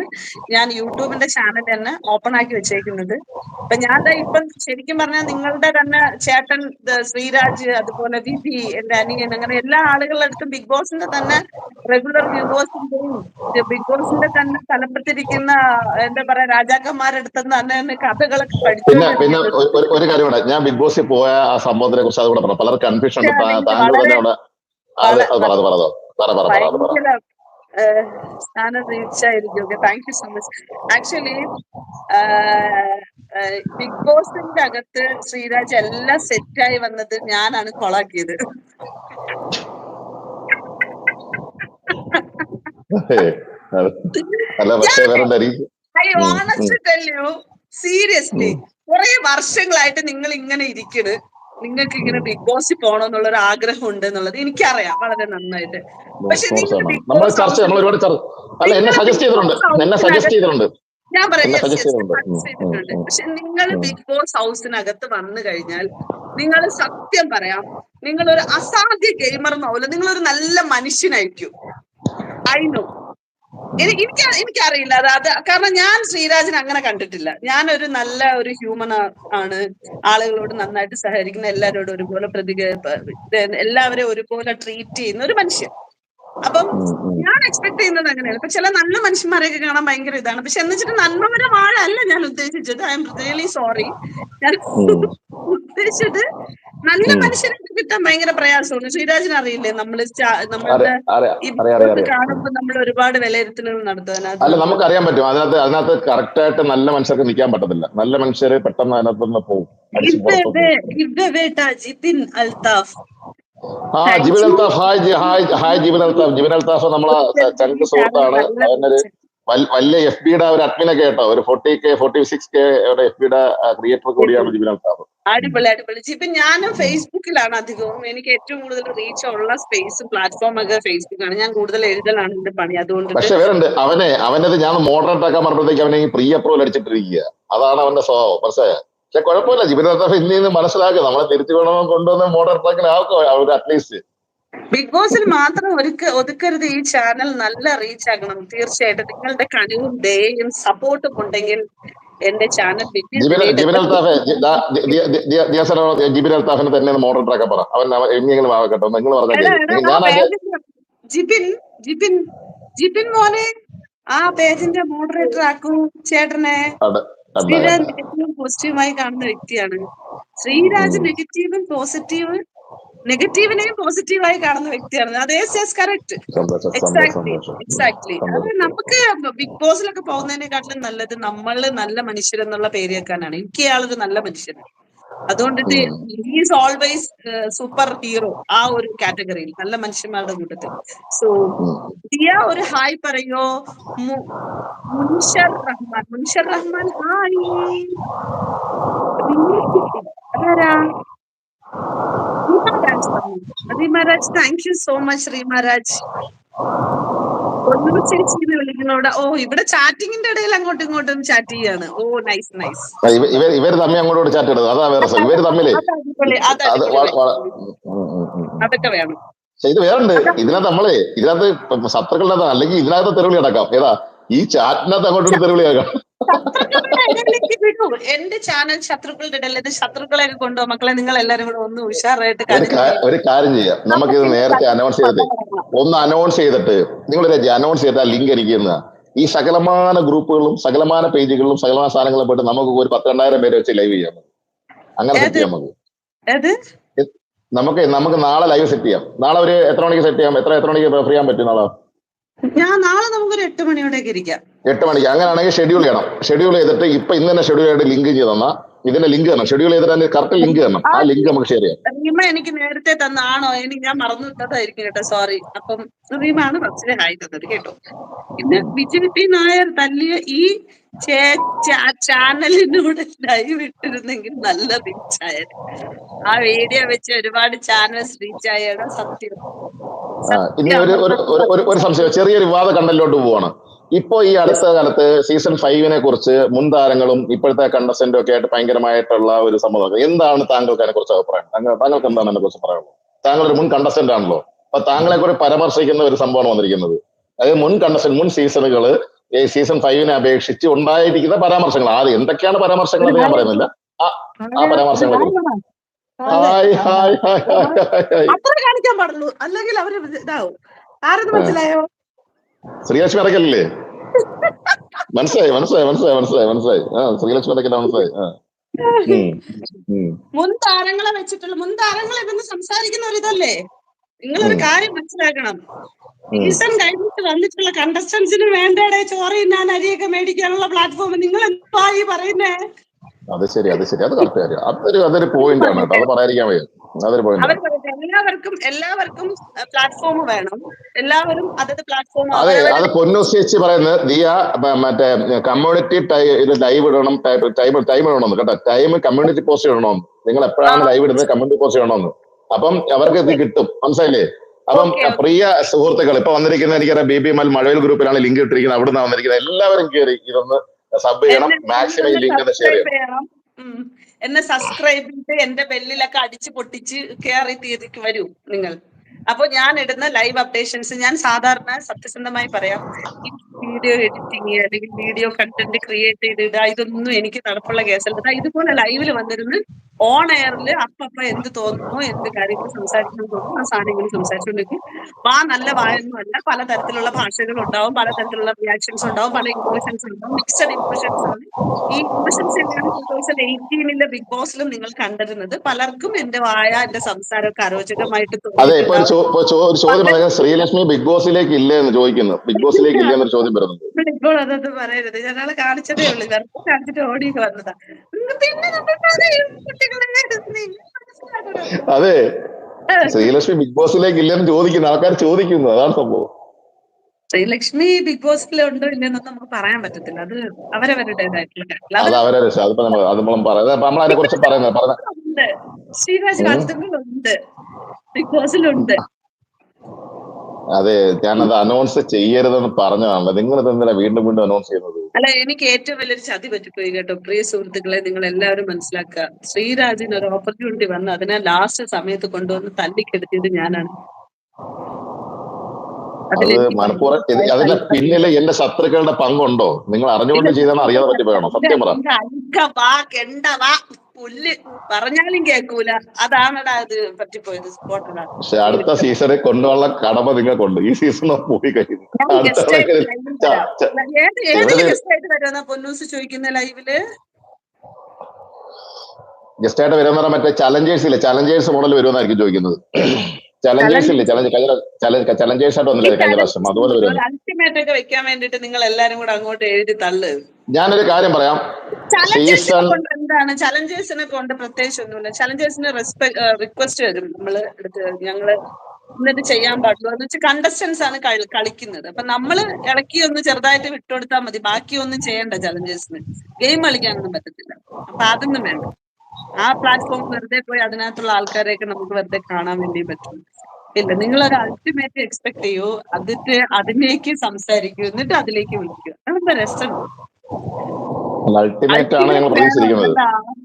ഞാൻ യൂട്യൂബിന്റെ ചാനൽ തന്നെ ഓപ്പൺ ആക്കി വെച്ചേക്കുന്നത്. അപ്പൊ ഞാൻ ഇപ്പം ശരിക്കും പറഞ്ഞാൽ നിങ്ങളുടെ തന്നെ ചേട്ടൻ ശ്രീരാജ്, അതുപോലെ വിധി, എന്റെ അനിയൻ, അങ്ങനെ എല്ലാ ആളുകളുടെ അടുത്തും ബിഗ് ബോസിന്റെ തന്നെ റെഗുലർ വ്യൂവേഴ്സിന്റെയും ബിഗ് ബോസിന്റെ തന്നെ തലപ്പത്തിരിക്കുന്ന എന്താ പറയാ രാജാക്കന്മാരുടെ അടുത്തുനിന്ന് തന്നെ കഥകളൊക്കെ പഠിച്ചു. പിന്നെ ഒരു കാര്യം കൂടെ, ഞാൻ ബിഗ് ബോസിൽ പോയ ആ സംഭവത്തിനെ കുറിച്ച് അതുകൂടെ പറഞ്ഞു. പലർക്കും കൺഫ്യൂഷൻ ഉണ്ട്. താങ്കൾ തന്നെ അവിടെ സ്ഥാനം റീച്ച് ആയിരിക്കും. Thank you so much. Actually big ബോസിന്റെ അകത്ത് ശ്രീരാജ് എല്ലാം സെറ്റായി വന്നത് ഞാനാണ് കൊളാക്കിയത്. അല്ല പക്ഷേ വേറെ I honest tell you seriously കുറെ വർഷങ്ങളായിട്ട് നിങ്ങൾ ഇങ്ങനെ ഇരിക്കണ്, നിങ്ങൾക്ക് ഇങ്ങനെ ബിഗ് ബോസിൽ പോകണമെന്നുള്ള ഒരു ആഗ്രഹം ഉണ്ട് എന്നുള്ളത് എനിക്കറിയാം വളരെ നന്നായിട്ട്. പക്ഷെ നിങ്ങൾ ബിഗ് ബോസ് ഞാൻ പറയാം പക്ഷെ നിങ്ങൾ ബിഗ് ബോസ് ഹൗസിനകത്ത് വന്നു കഴിഞ്ഞാൽ നിങ്ങൾ സത്യം പറയാം, നിങ്ങളൊരു അസാധ്യ ഗെയിമർ എന്നാവില്ല, നിങ്ങളൊരു നല്ല മനുഷ്യനായിരിക്കും. ഐ നോ, എനിക്കറിയില്ല അത് കാരണം ഞാൻ ശ്രീരാജിനെ അങ്ങനെ കണ്ടിട്ടില്ല. ഞാനൊരു നല്ല ഒരു ഹ്യൂമൻ ആണ്, ആളുകളോട് നന്നായിട്ട് സഹകരിക്കുന്ന, എല്ലാവരോടും ഒരുപോലെ എല്ലാവരെയും ഒരുപോലെ ട്രീറ്റ് ചെയ്യുന്ന ഒരു മനുഷ്യൻ. അപ്പം ഞാൻ എക്സ്പെക്ട് ചെയ്യുന്നത് അങ്ങനെയാണ്. ഇപ്പൊ ചില നല്ല മനുഷ്യന്മാരെയൊക്കെ കാണാൻ ഭയങ്കര ഇതാണ്. പക്ഷെ എന്ന് വെച്ചിട്ട് നന്മപരമാഴല്ല ഞാൻ ഉദ്ദേശിച്ചത്. I am really sorry. ഞാൻ ഉദ്ദേശിച്ചത് നല്ല മനുഷ്യരെ കിട്ടാൻ ഭയങ്കര പ്രയാസമാണ്. ശ്രീരാജിന് അറിയില്ലേ, നമ്മളുടെ കാണുമ്പോൾ നമ്മൾ ഒരുപാട് വിലയിരുത്തലുകൾ നടത്തുക. അല്ല നമുക്കറിയാൻ പറ്റും, അതിനകത്ത് കറക്റ്റ് ആയിട്ട് നല്ല മനുഷ്യർക്ക് നിൽക്കാൻ പറ്റത്തില്ല. നല്ല മനുഷ്യര് പെട്ടെന്ന് അതിനകത്ത് പോകും. ജിബിൻ അൽത്താഫ്, ജിബിൻ അൽത്താഫ്, ഹായ് ജിബിൻ അൽത്താഫ്. ജിബിൻ അൽത്താഫ് നമ്മളെ ചങ്ക് സുഹൃത്താണ്. അവനൊരു വലിയ FBയുടെ ഒരു അഡ്മിനൊക്കെ കേട്ടോ, ഒരു 40K 46K FBയുടെ ക്രിയേറ്റർ കൂടിയാണ് ജിബിൻ അൽത്താഫ്. അടിപൊളി അടിപൊളി ജിബിൻ. ഞാനും ഫേസ്ബുക്കിലാണ് അധികവും. എനിക്ക് ഏറ്റവും കൂടുതൽ റീച്ച് ഉള്ള സ്പേസ് പ്ലാറ്റ്ഫോം ഒക്കെ ഫേസ്ബുക്കാണ്. ഞാൻ കൂടുതൽ എഴുതലാണ് എന്റെ പണി. അതുകൊണ്ട് പക്ഷെ വേറുണ്ട് അവനത് ഞാൻ മോഡറേറ്റ് ആക്കാൻ പറഞ്ഞപ്പോഴത്തേക്ക് അവനെ പ്രീ അപ്രൂവൽ അടിച്ചിട്ടിരിക്കുക. അതാണ് അവന്റെ സ്വഭാവം. മനസ്സിലായോ? പക്ഷെ കുഴപ്പമില്ല, ജിബിൻ അൽത്താഫ് ഇന്ന് മനസ്സിലാക്കുക, നമ്മളെ തിരിച്ചു വേണമെന്ന് കൊണ്ടുവന്ന് മോഡറേറ്റ് ആക്കാൻ ആക്കും അറ്റ്ലീസ്റ്റ്. ബിഗ് ബോസിൽ മാത്രം ഒതുക്കരുത്. ഈ ചാനൽ നല്ല റീച്ച് ആക്കണം. തീർച്ചയായിട്ടും നിങ്ങളുടെ കഴിവും ദയയും സപ്പോർട്ടും ഉണ്ടെങ്കിൽ എന്റെ ചാനൽ ജിബിൻ അൽത്താഫിനെ തന്നെ മോഡറേറ്റർ ആക്കാൻ പറ. അവൻ എങ്ങനെയെങ്കിലും ആകട്ടെ. നിങ്ങൾ പറഞ്ഞാൽ ജിബിൻ മോനെ ആ പേജിന്റെ മോഡറേറ്റർ ആക്കൂ ചേട്ടനെ. ശ്രീരാജ് നെഗറ്റീവും പോസിറ്റീവുമായി കാണുന്ന വ്യക്തിയാണ്. ശ്രീരാജ് നെഗറ്റീവിനെയും പോസിറ്റീവായി കാണുന്ന വ്യക്തിയാണ്. അത് കറക്റ്റ്. എക്സാക്ട്ലി. അത് നമുക്ക് ബിഗ് ബോസിലൊക്കെ പോകുന്നതിനെക്കാട്ടിലും നല്ലത് നമ്മള് നല്ല മനുഷ്യരെന്നുള്ള പേര് വെക്കാനാണ്. എനിക്ക് ഇയാളൊരു നല്ല മനുഷ്യനാണ്. അതുകൊണ്ടിട്ട് ഈസ് ഓൾവേസ് സൂപ്പർ ഹീറോ ആ ഒരു കാറ്റഗറിയിൽ, നല്ല മനുഷ്യന്മാരുടെ കൂട്ടത്തിൽ. സോ ദിയ ഒരു ഹായ് പറയോ? മുൻഷർ റഹ്മാൻ ഹായ്. അതാരാ? റീമാരാജ്, താങ്ക് യു സോ മച്ച് റീമാരാജ്. ചേച്ചിന്ന് വിളിക്കുന്നവിടെ. ഓ, ഇവിടെ ചാറ്റിങ്ങിന്റെ ഇടയിൽ അങ്ങോട്ടും ഇങ്ങോട്ടും ചാറ്റ് ചെയ്യാണ്. ഓ നൈസ് നൈസ്. ഇവര് തമ്മിൽ അങ്ങോട്ട് ചാറ്റ് ഇടുന്നത് അതാ വേറെ. ഇവര് തമ്മിലേ അതൊക്കെ വേണം. ഇത് വേറുണ്ട്. ഇതിനകത്ത് ശത്രുക്കളുടെ അല്ലെങ്കിൽ ഇതിനകത്ത് തെരുവിളി അടക്കാം. ഏതാ ഈ ചാറ്റിനകത്ത് അങ്ങോട്ടും തെരുവിളി ആക്കാം. എന്റെ ചാനൽ ശത്രുക്കളുടെ ഇടയിൽ ശത്രുക്കളെയൊക്കെ കൊണ്ടുപോകും. മക്കളെ നിങ്ങൾ എല്ലാരും കൂടെ ഒന്ന് ഉഷാറായിട്ട് ഒരു കാര്യം ചെയ്യാം. നമുക്കിത് നേരത്തെ അനൗൺസ് ചെയ്തിട്ട് നിങ്ങൾ അനൗൺസ് ചെയ്തിട്ട് ആ ലിങ്ക് എനിക്ക് ഈ സകലമാന ഗ്രൂപ്പുകളും സകലമാന പേജുകളിലും സകലമാന സാധനങ്ങളും പോയിട്ട് നമുക്ക് ഒരു 10,000-20,000 പേരെ വെച്ച് ലൈവ് ചെയ്യാം. അങ്ങനെ സെറ്റ് ചെയ്യാം. നമുക്ക് നാളെ ലൈവ് സെറ്റ് ചെയ്യാം. നാളെ ഒരു എത്ര മണിക്ക് സെറ്റ് ചെയ്യാം? എത്ര മണിക്ക് ഫ്രീ ചെയ്യാൻ പറ്റും നാളെ? നാളെ നമുക്കൊരു 8 മണിയോടേക്ക് ഇരിക്കാം. 8 മണിക്ക്. അങ്ങനെയാണെങ്കിൽ ഷെഡ്യൂൾ ചെയ്യണം. ഷെഡ്യൂൾ ചെയ്തിട്ട് ഇപ്പൊ ഇന്ന് തന്നെ ഷെഡ്യൂൾ ചെയ്തിട്ട് ലിങ്ക് ചെയ്ത് തന്നാ ഇതിന്റെ ലിങ്ക് തരണം. ഷെഡ്യൂൾ ചെയ്തിട്ട് കറക്റ്റ് ലിങ്ക് തരണം. ആ ലിങ്ക് നമുക്ക് ഷെയർ ചെയ്യാം. റീമ എനിക്ക് നേരത്തെ തന്നാണോ? ഞാൻ മറന്നു വിട്ടതായിരിക്കും കേട്ടോ, സോറി. അപ്പം റീമാണ് ഫസ്റ്റ് ഹായ് തന്നത് കേട്ടോ. പിന്നെ വിജയ് പി നായർ തല്ലിയ ഈ ചാനലിനോട് ലൈവ് ഇട്ടിരുന്നെങ്കിൽ നല്ല റീച്ചായത്. ആ വീഡിയോ വെച്ച് ഒരുപാട് ചാനൽസ് റീച്ചായാണ് സത്യം. ഇനി ഒരു സംശയം, ചെറിയൊരു വിവാദ കണ്ടന്റിലോട്ട് പോവാണ്. ഇപ്പൊ ഈ അടുത്ത കാലത്ത് സീസൺ 5 കുറിച്ച് മുൻ താരങ്ങളും ഇപ്പോഴത്തെ കണ്ടസ്റ്റന്റും ഒക്കെ ആയിട്ട് ഭയങ്കരമായിട്ടുള്ള ഒരു സംഭവം. എന്താണ് താങ്കൾക്ക് അതിനെ കുറിച്ച് അഭിപ്രായം? താങ്കൾക്ക് എന്താണ് അതിനെ കുറിച്ച് പറയാനുള്ളത്? താങ്കൾ ഒരു മുൻ കണ്ടസ്റ്റന്റ് ആണല്ലോ. അപ്പൊ താങ്കളെ കുറിച്ച് പരാമർശിക്കുന്ന ഒരു സംഭവമാണ് വന്നിരിക്കുന്നത്. അതായത് മുൻ കണ്ടസ്റ്റന്റ് മുൻ സീസണുകള് സീസൺ 5 അപേക്ഷിച്ച് ഉണ്ടായിരിക്കുന്ന പരാമർശങ്ങൾ. ആദ്യം എന്തൊക്കെയാണ് പരാമർശങ്ങൾ എന്ന് ഞാൻ പറയുന്നില്ല. ആ പരാമർശങ്ങളെ കാണിക്കാൻ പാടുള്ളൂ, അല്ലെങ്കിൽ അവര് ഇതാവും. ആരെന്ന് മനസ്സിലായോ? ശ്രീലക്ഷ്മി അടക്കല്ലേ? മനസ്സിലായി. ശ്രീലക്ഷ്മി അടക്കല്ല, മനസ്സിലായി. മുൻ താരങ്ങളെ വെച്ചിട്ടുള്ള മുൻ താരങ്ങളെ ഇതൊന്ന് സംസാരിക്കുന്ന ഒരു ഇതല്ലേ? നിങ്ങളൊരു കാര്യം മനസ്സിലാക്കണം. സീസൺ കഴിഞ്ഞിട്ട് വന്നിട്ടുള്ള കണ്ടസ്റ്റൻസിന് വേണ്ടേ ചോറ് തിന്നാൻ അരിയൊക്കെ മേടിക്കാനുള്ള പ്ലാറ്റ്ഫോം നിങ്ങൾ എന്താ ഈ പറയുന്നേ? അത് ശരി അത് കറക്റ്റ് കാര്യം. അതൊരു പോയിന്റ് ആണ് കേട്ടോ, അത് പറയാതിരിക്കാൻ വയ്യ. അതൊരു പോയിന്റ് അവർ ആണ്. പറയട്ടെ, എല്ലാവർക്കും പ്ലാറ്റ്ഫോം വേണം. എല്ലാവരും അതത് പ്ലാറ്റ്ഫോം അതെ, അത് അവരവരുടെ പൊന്നൂസ് ചേച്ചി പറയുന്നത് ദിയ മറ്റേ കമ്മ്യൂണിറ്റി ഇത് ലൈവ് ഇടണം, ടൈം ഇടണമെന്ന് കേട്ടോ. ടൈം കമ്മ്യൂണിറ്റി പോസ്റ്റ് ഇടണമെന്ന്. നിങ്ങൾ എപ്പോഴാണ് ലൈവ് ഇടുന്നത് കമ്മ്യൂണിറ്റി പോസ്റ്റ് ഇടണമെന്ന്. അപ്പം അവർക്ക് ഇത് കിട്ടും, മനസ്സിലായില്ലേ? അപ്പം ഓക്കെ പ്രിയ സുഹൃത്തുക്കൾ, ഇപ്പൊ വന്നിരിക്കുന്ന എനിക്കറിയാം BBML മഴവിൽ ഗ്രൂപ്പിലാണ് ലിങ്ക് ഇട്ടിരിക്കുന്നത്, അവിടെ നിന്നാണ് വന്നിരിക്കുന്നത്. എല്ലാവരും കയറി ഇതൊന്ന് സബ് ചെയ്യണം, മാക്സിമം ഈ ലിങ്ക് ഒന്ന് ഷെയർ ചെയ്യണം. ചെയ്യണം. എന്നെ സബ്സ്ക്രൈബ് ചെയ്ത് എന്റെ ബെല്ലിലൊക്കെ അടിച്ച് പൊട്ടിച്ച് കയറി തീയതിക്ക് വരൂ നിങ്ങൾ. അപ്പൊ ഞാൻ ഇടുന്ന ലൈവ് അപ്ഡേഷൻസ്, ഞാൻ സാധാരണ സത്യസന്ധമായി പറയാം, ഈ വീഡിയോ എഡിറ്റിങ് അല്ലെങ്കിൽ വീഡിയോ കണ്ടന്റ് ക്രിയേറ്റ് ചെയ്തിടുക, ഇതൊന്നും എനിക്ക് നടപ്പുള്ള കേസല്ല. ഇതുപോലെ ലൈവിൽ വന്നിരുന്ന് ഓൺ എയറിൽ അപ്പപ്പ എന്ത് തോന്നുമോ, എന്ത് കാര്യങ്ങൾ സംസാരിക്കണം തോന്നുന്നു ആ സാധനങ്ങൾ സംസാരിച്ചുകൊണ്ടിരിക്കും. നല്ല വായൊന്നും അല്ല, പലതരത്തിലുള്ള ഭാഷകൾ ഉണ്ടാവും, പലതരത്തിലുള്ള റിയാക്ഷൻസ് ഉണ്ടാവും, പല ഇമോഷൻസ് ഉണ്ടാവും, മിക്സഡ് ഇമോഷൻസ് ആണ്. ഈ ഇമോഷൻസ് തന്നെയാണ് 2018 ബിഗ് ബോസിലും നിങ്ങൾ കണ്ടിരുന്നത്. പലർക്കും എന്റെ വായ, എന്റെ സംസാരമൊക്കെ അരോചകമായിട്ട് അതെ, ഇപ്പൊ ഒരു തോന്നിയിട്ടുണ്ടാവും. ചോദ്യം പറയാം, ശ്രീലക്ഷ്മി ബിഗ് ബോസിലേക്ക് ഇല്ലേ എന്ന് ചോദിക്കുന്നു. ബിഗ് ബോസിലേക്ക് ഇല്ലേ എന്നൊരു ചോദ്യം വരുന്നുണ്ട്. ഇപ്പോൾ അതൊന്നും പറയരുത്, ഞങ്ങളെ കാണിച്ചതേ ഉള്ളൂ, വെറുതെ കാണിച്ചിട്ട് ഓടി വന്നതാ. പിന്നെ നമ്മൾ പറയും, കുട്ടികളെ നിങ്ങൾ മനസ്സിലാക്കണം. അതെ, ശ്രീലക്ഷ്മി ബിഗ് ബോസിലേക്ക് ഇല്ലെന്ന് ചോദിക്കുന്നു, ആൾക്കാർ ചോദിക്കുന്നു, അതാണ് സംഭവം. ശ്രീലക്ഷ്മി ബിഗ് ബോസിൽ ഉണ്ടോ ഇല്ലെന്നൊന്നും നമുക്ക് പറയാൻ പറ്റത്തില്ല. അത് അവരവരുടേതായിട്ടുള്ള കാര്യങ്ങൾ. അത് അവരെ രക്ഷ, അതിപ്പോ നമ്മൾ പറയുന്നത്, നമ്മൾ അതിനെ കുറിച്ച് പറയുന്നത് ശ്രീരാജ് വാസ്തവങ്ങളുണ്ട്, ബിഗ് ബോസിലുണ്ട്. അതെ, ഞാനത് അനൗൺസ് ചെയ്യരുതെന്ന് പറഞ്ഞതാണല്ലോ, നിങ്ങൾ എന്തിനാ വീണ്ടും വീണ്ടും അനൗൺസ് ചെയ്യുന്നത്? അല്ല, എനിക്ക് ഏറ്റവും വലിയൊരു ചതി പറ്റിപ്പോയി കേട്ടോ. പ്രിയ സുഹൃത്തുക്കളെ, നിങ്ങൾ എല്ലാവരും മനസ്സിലാക്കുക, ശ്രീരാജിന് ഒരു ഓപ്പർച്യൂണിറ്റി വന്ന് അതിനെ ലാസ്റ്റ് സമയത്ത് കൊണ്ടുവന്ന് തല്ലിക്കെടുത്തിയത് ഞാനാണ്. അത് മനഃപൂർവ്വം അതിന്റെ പിന്നില് എന്റെ ശത്രുക്കളുടെ പങ്കുണ്ടോ? നിങ്ങൾ അറിഞ്ഞുകൊണ്ട് ചെയ്താൽ അറിയാതെ പറ്റിപ്പോയണോ? സത്യം പറ. പുല്ല് പറഞ്ഞാലും കേൾക്കൂല, അതാണടാ അത് പറ്റിപ്പോയത്. സ്പോട്ടടാ. പക്ഷെ അടുത്ത സീസണിൽ കൊണ്ടുപോകാനുള്ള കടമ നിങ്ങൾക്കുണ്ട്. ഈ സീസൺ പോയി കഴിഞ്ഞു. പൊന്നൂസ് ചോദിക്കുന്ന ലൈവില് ഗസ്റ്റ് ആയിട്ട് വരുന്ന മറ്റേ ചലഞ്ചേഴ്സ് മോഡൽ വരുമെന്നായിരിക്കും ചോദിക്കുന്നത്. ചലഞ്ചേഴ്സ് ഇല്ലേ, ചലഞ്ചേഴ്സ് ആയിട്ട് വന്നില്ലേ കഴിഞ്ഞ പ്രാവശ്യം, അതുപോലെ വരും. അൾട്ടിമേറ്റ് ഒക്കെ വെക്കാൻ വേണ്ടിട്ട് നിങ്ങൾ എല്ലാരും കൂടെ അങ്ങോട്ട് എഴുതി തള്ളു. ഞാനൊരു കാര്യം പറയാം, എന്താണ് ചലഞ്ചേഴ്സിനെ കൊണ്ട് പ്രത്യേകിച്ച് ഒന്നുമില്ല. ചലഞ്ചേഴ്സിന് റിക്വസ്റ്റ് വരും നമ്മള് എടുത്ത്, ഞങ്ങള് എന്നിട്ട് ചെയ്യാൻ പാടുള്ളൂ എന്ന് വെച്ചാൽ കണ്ടസ്റ്റൻസ് ആണ് കളിക്കുന്നത്. അപ്പൊ നമ്മള് ഇളക്കി ഒന്ന് ചെറുതായിട്ട് വിട്ടുകൊടുത്താൽ മതി, ബാക്കി ഒന്നും ചെയ്യണ്ട. ചലഞ്ചേഴ്സിന് ഗെയിം കളിക്കാനൊന്നും പറ്റത്തില്ല. അപ്പൊ അതൊന്നും വേണ്ട. ആ പ്ലാറ്റ്ഫോം വെറുതെ പോയി അതിനകത്തുള്ള ആൾക്കാരെയൊക്കെ നമുക്ക് വെറുതെ കാണാൻ വേണ്ടി പറ്റും. ഇല്ല, നിങ്ങൾ ഒരു അൾട്ടിമേറ്റ് എക്സ്പെക്ട് ചെയ്യൂ, അതിലേക്ക് സംസാരിക്കൂ, എന്നിട്ട് അതിലേക്ക് വിളിക്കൂ. അതെന്താ രസം?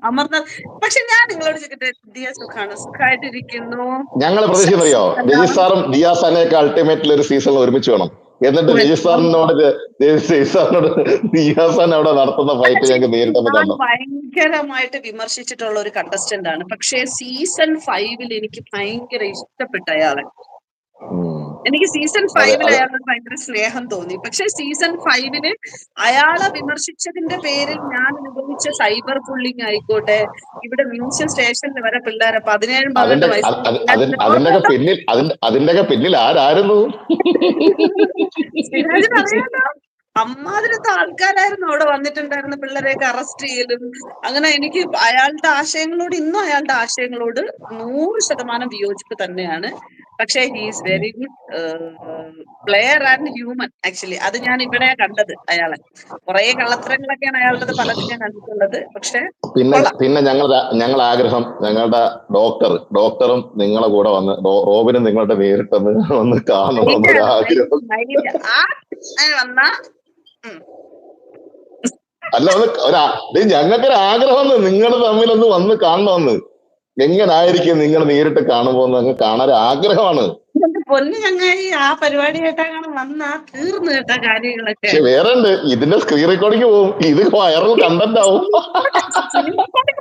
അമർനാഥ്. പക്ഷെ ഞാൻ നിങ്ങളോട് ചോദിക്കട്ടെ, ദിയ സുഖായിട്ടിരിക്കുന്നു? ഞങ്ങൾ പ്രതീക്ഷിക്കുന്നറിയോ, രജിസാറും ദിയാസാനെയൊക്കെ അൾട്ടിമേറ്റിൽ ഒരു സീസണിൽ ഒരുമിച്ച് വേണം. എന്നിട്ട് രജിസാറിനോട് ദിയാസാൻ അവിടെ നടത്തുന്ന ഫൈറ്റ് ഞങ്ങൾക്ക് നേരിട്ട് ഭയങ്കരമായിട്ട് വിമർശിച്ചിട്ടുള്ള ഒരു കണ്ടസ്റ്റന്റ് ആണ്. പക്ഷേ സീസൺ 5 എനിക്ക് ഭയങ്കര ഇഷ്ടപ്പെട്ട അയാളെ. എനിക്ക് സീസൺ 5 അയാളോട് ഭയങ്കര സ്നേഹം തോന്നി. പക്ഷെ സീസൺ 5 അയാളെ വിമർശിച്ചതിന്റെ പേരിൽ ഞാൻ അനുഭവിച്ച സൈബർ ബുള്ളിങ് ആയിക്കോട്ടെ, ഇവിടെ മ്യൂസിയം സ്റ്റേഷനിൽ വരെ പിള്ളേരെ 17-18 വയസ്സ്, അതിന്റെ പിന്നിൽ ആരായിരുന്നു? അമ്മാതിരത്തെ ആൾക്കാരായിരുന്നു അവിടെ വന്നിട്ടുണ്ടായിരുന്ന. പിള്ളേരെയൊക്കെ അറസ്റ്റ് ചെയ്യലും അങ്ങനെ. എനിക്ക് അയാളുടെ ആശയങ്ങളോട്, ഇന്നും അയാളുടെ ആശയങ്ങളോട് 100% വിയോജിപ്പ് തന്നെയാണ്. പക്ഷേ he is very good player and human actually. അത് ഞാൻ ഇവിടെ കണ്ടത്. അയാളെ കുറെ കള്ളത്തരങ്ങളൊക്കെയാണ് അയാളുടെ പലതും ഞാൻ കണ്ടിട്ടുള്ളത്. പക്ഷെ പിന്നെ ഞങ്ങൾ ആഗ്രഹം, ഞങ്ങളുടെ ഡോക്ടറും നിങ്ങളെ കൂടെ വന്ന്, റോബിനും നിങ്ങളുടെ നേരിട്ടൊന്ന് വന്ന് കാണണമെന്നൊരു ആഗ്രഹം. അല്ല, ഞങ്ങൾക്കൊരു ആഗ്രഹം നിങ്ങൾ തമ്മിലൊന്ന് വന്ന് കാണണമെന്ന്. എങ്ങനായിരിക്കും നിങ്ങൾ നേരിട്ട് കാണുമ്പോ കാണാൻ ആഗ്രഹമാണ്. പൊന്നു ചങ്ങായി, ആ പരിപാടി കേട്ടാണ് വന്നാ തീർന്നു കേട്ട കാര്യങ്ങളൊക്കെ. പക്ഷെ വേറെ ഉണ്ട്, ഇതിന്റെ സ്ക്രീൻ റെക്കോർഡിങ് പോകും, ഇത് വൈറൽ കണ്ടന്റ് ആവും.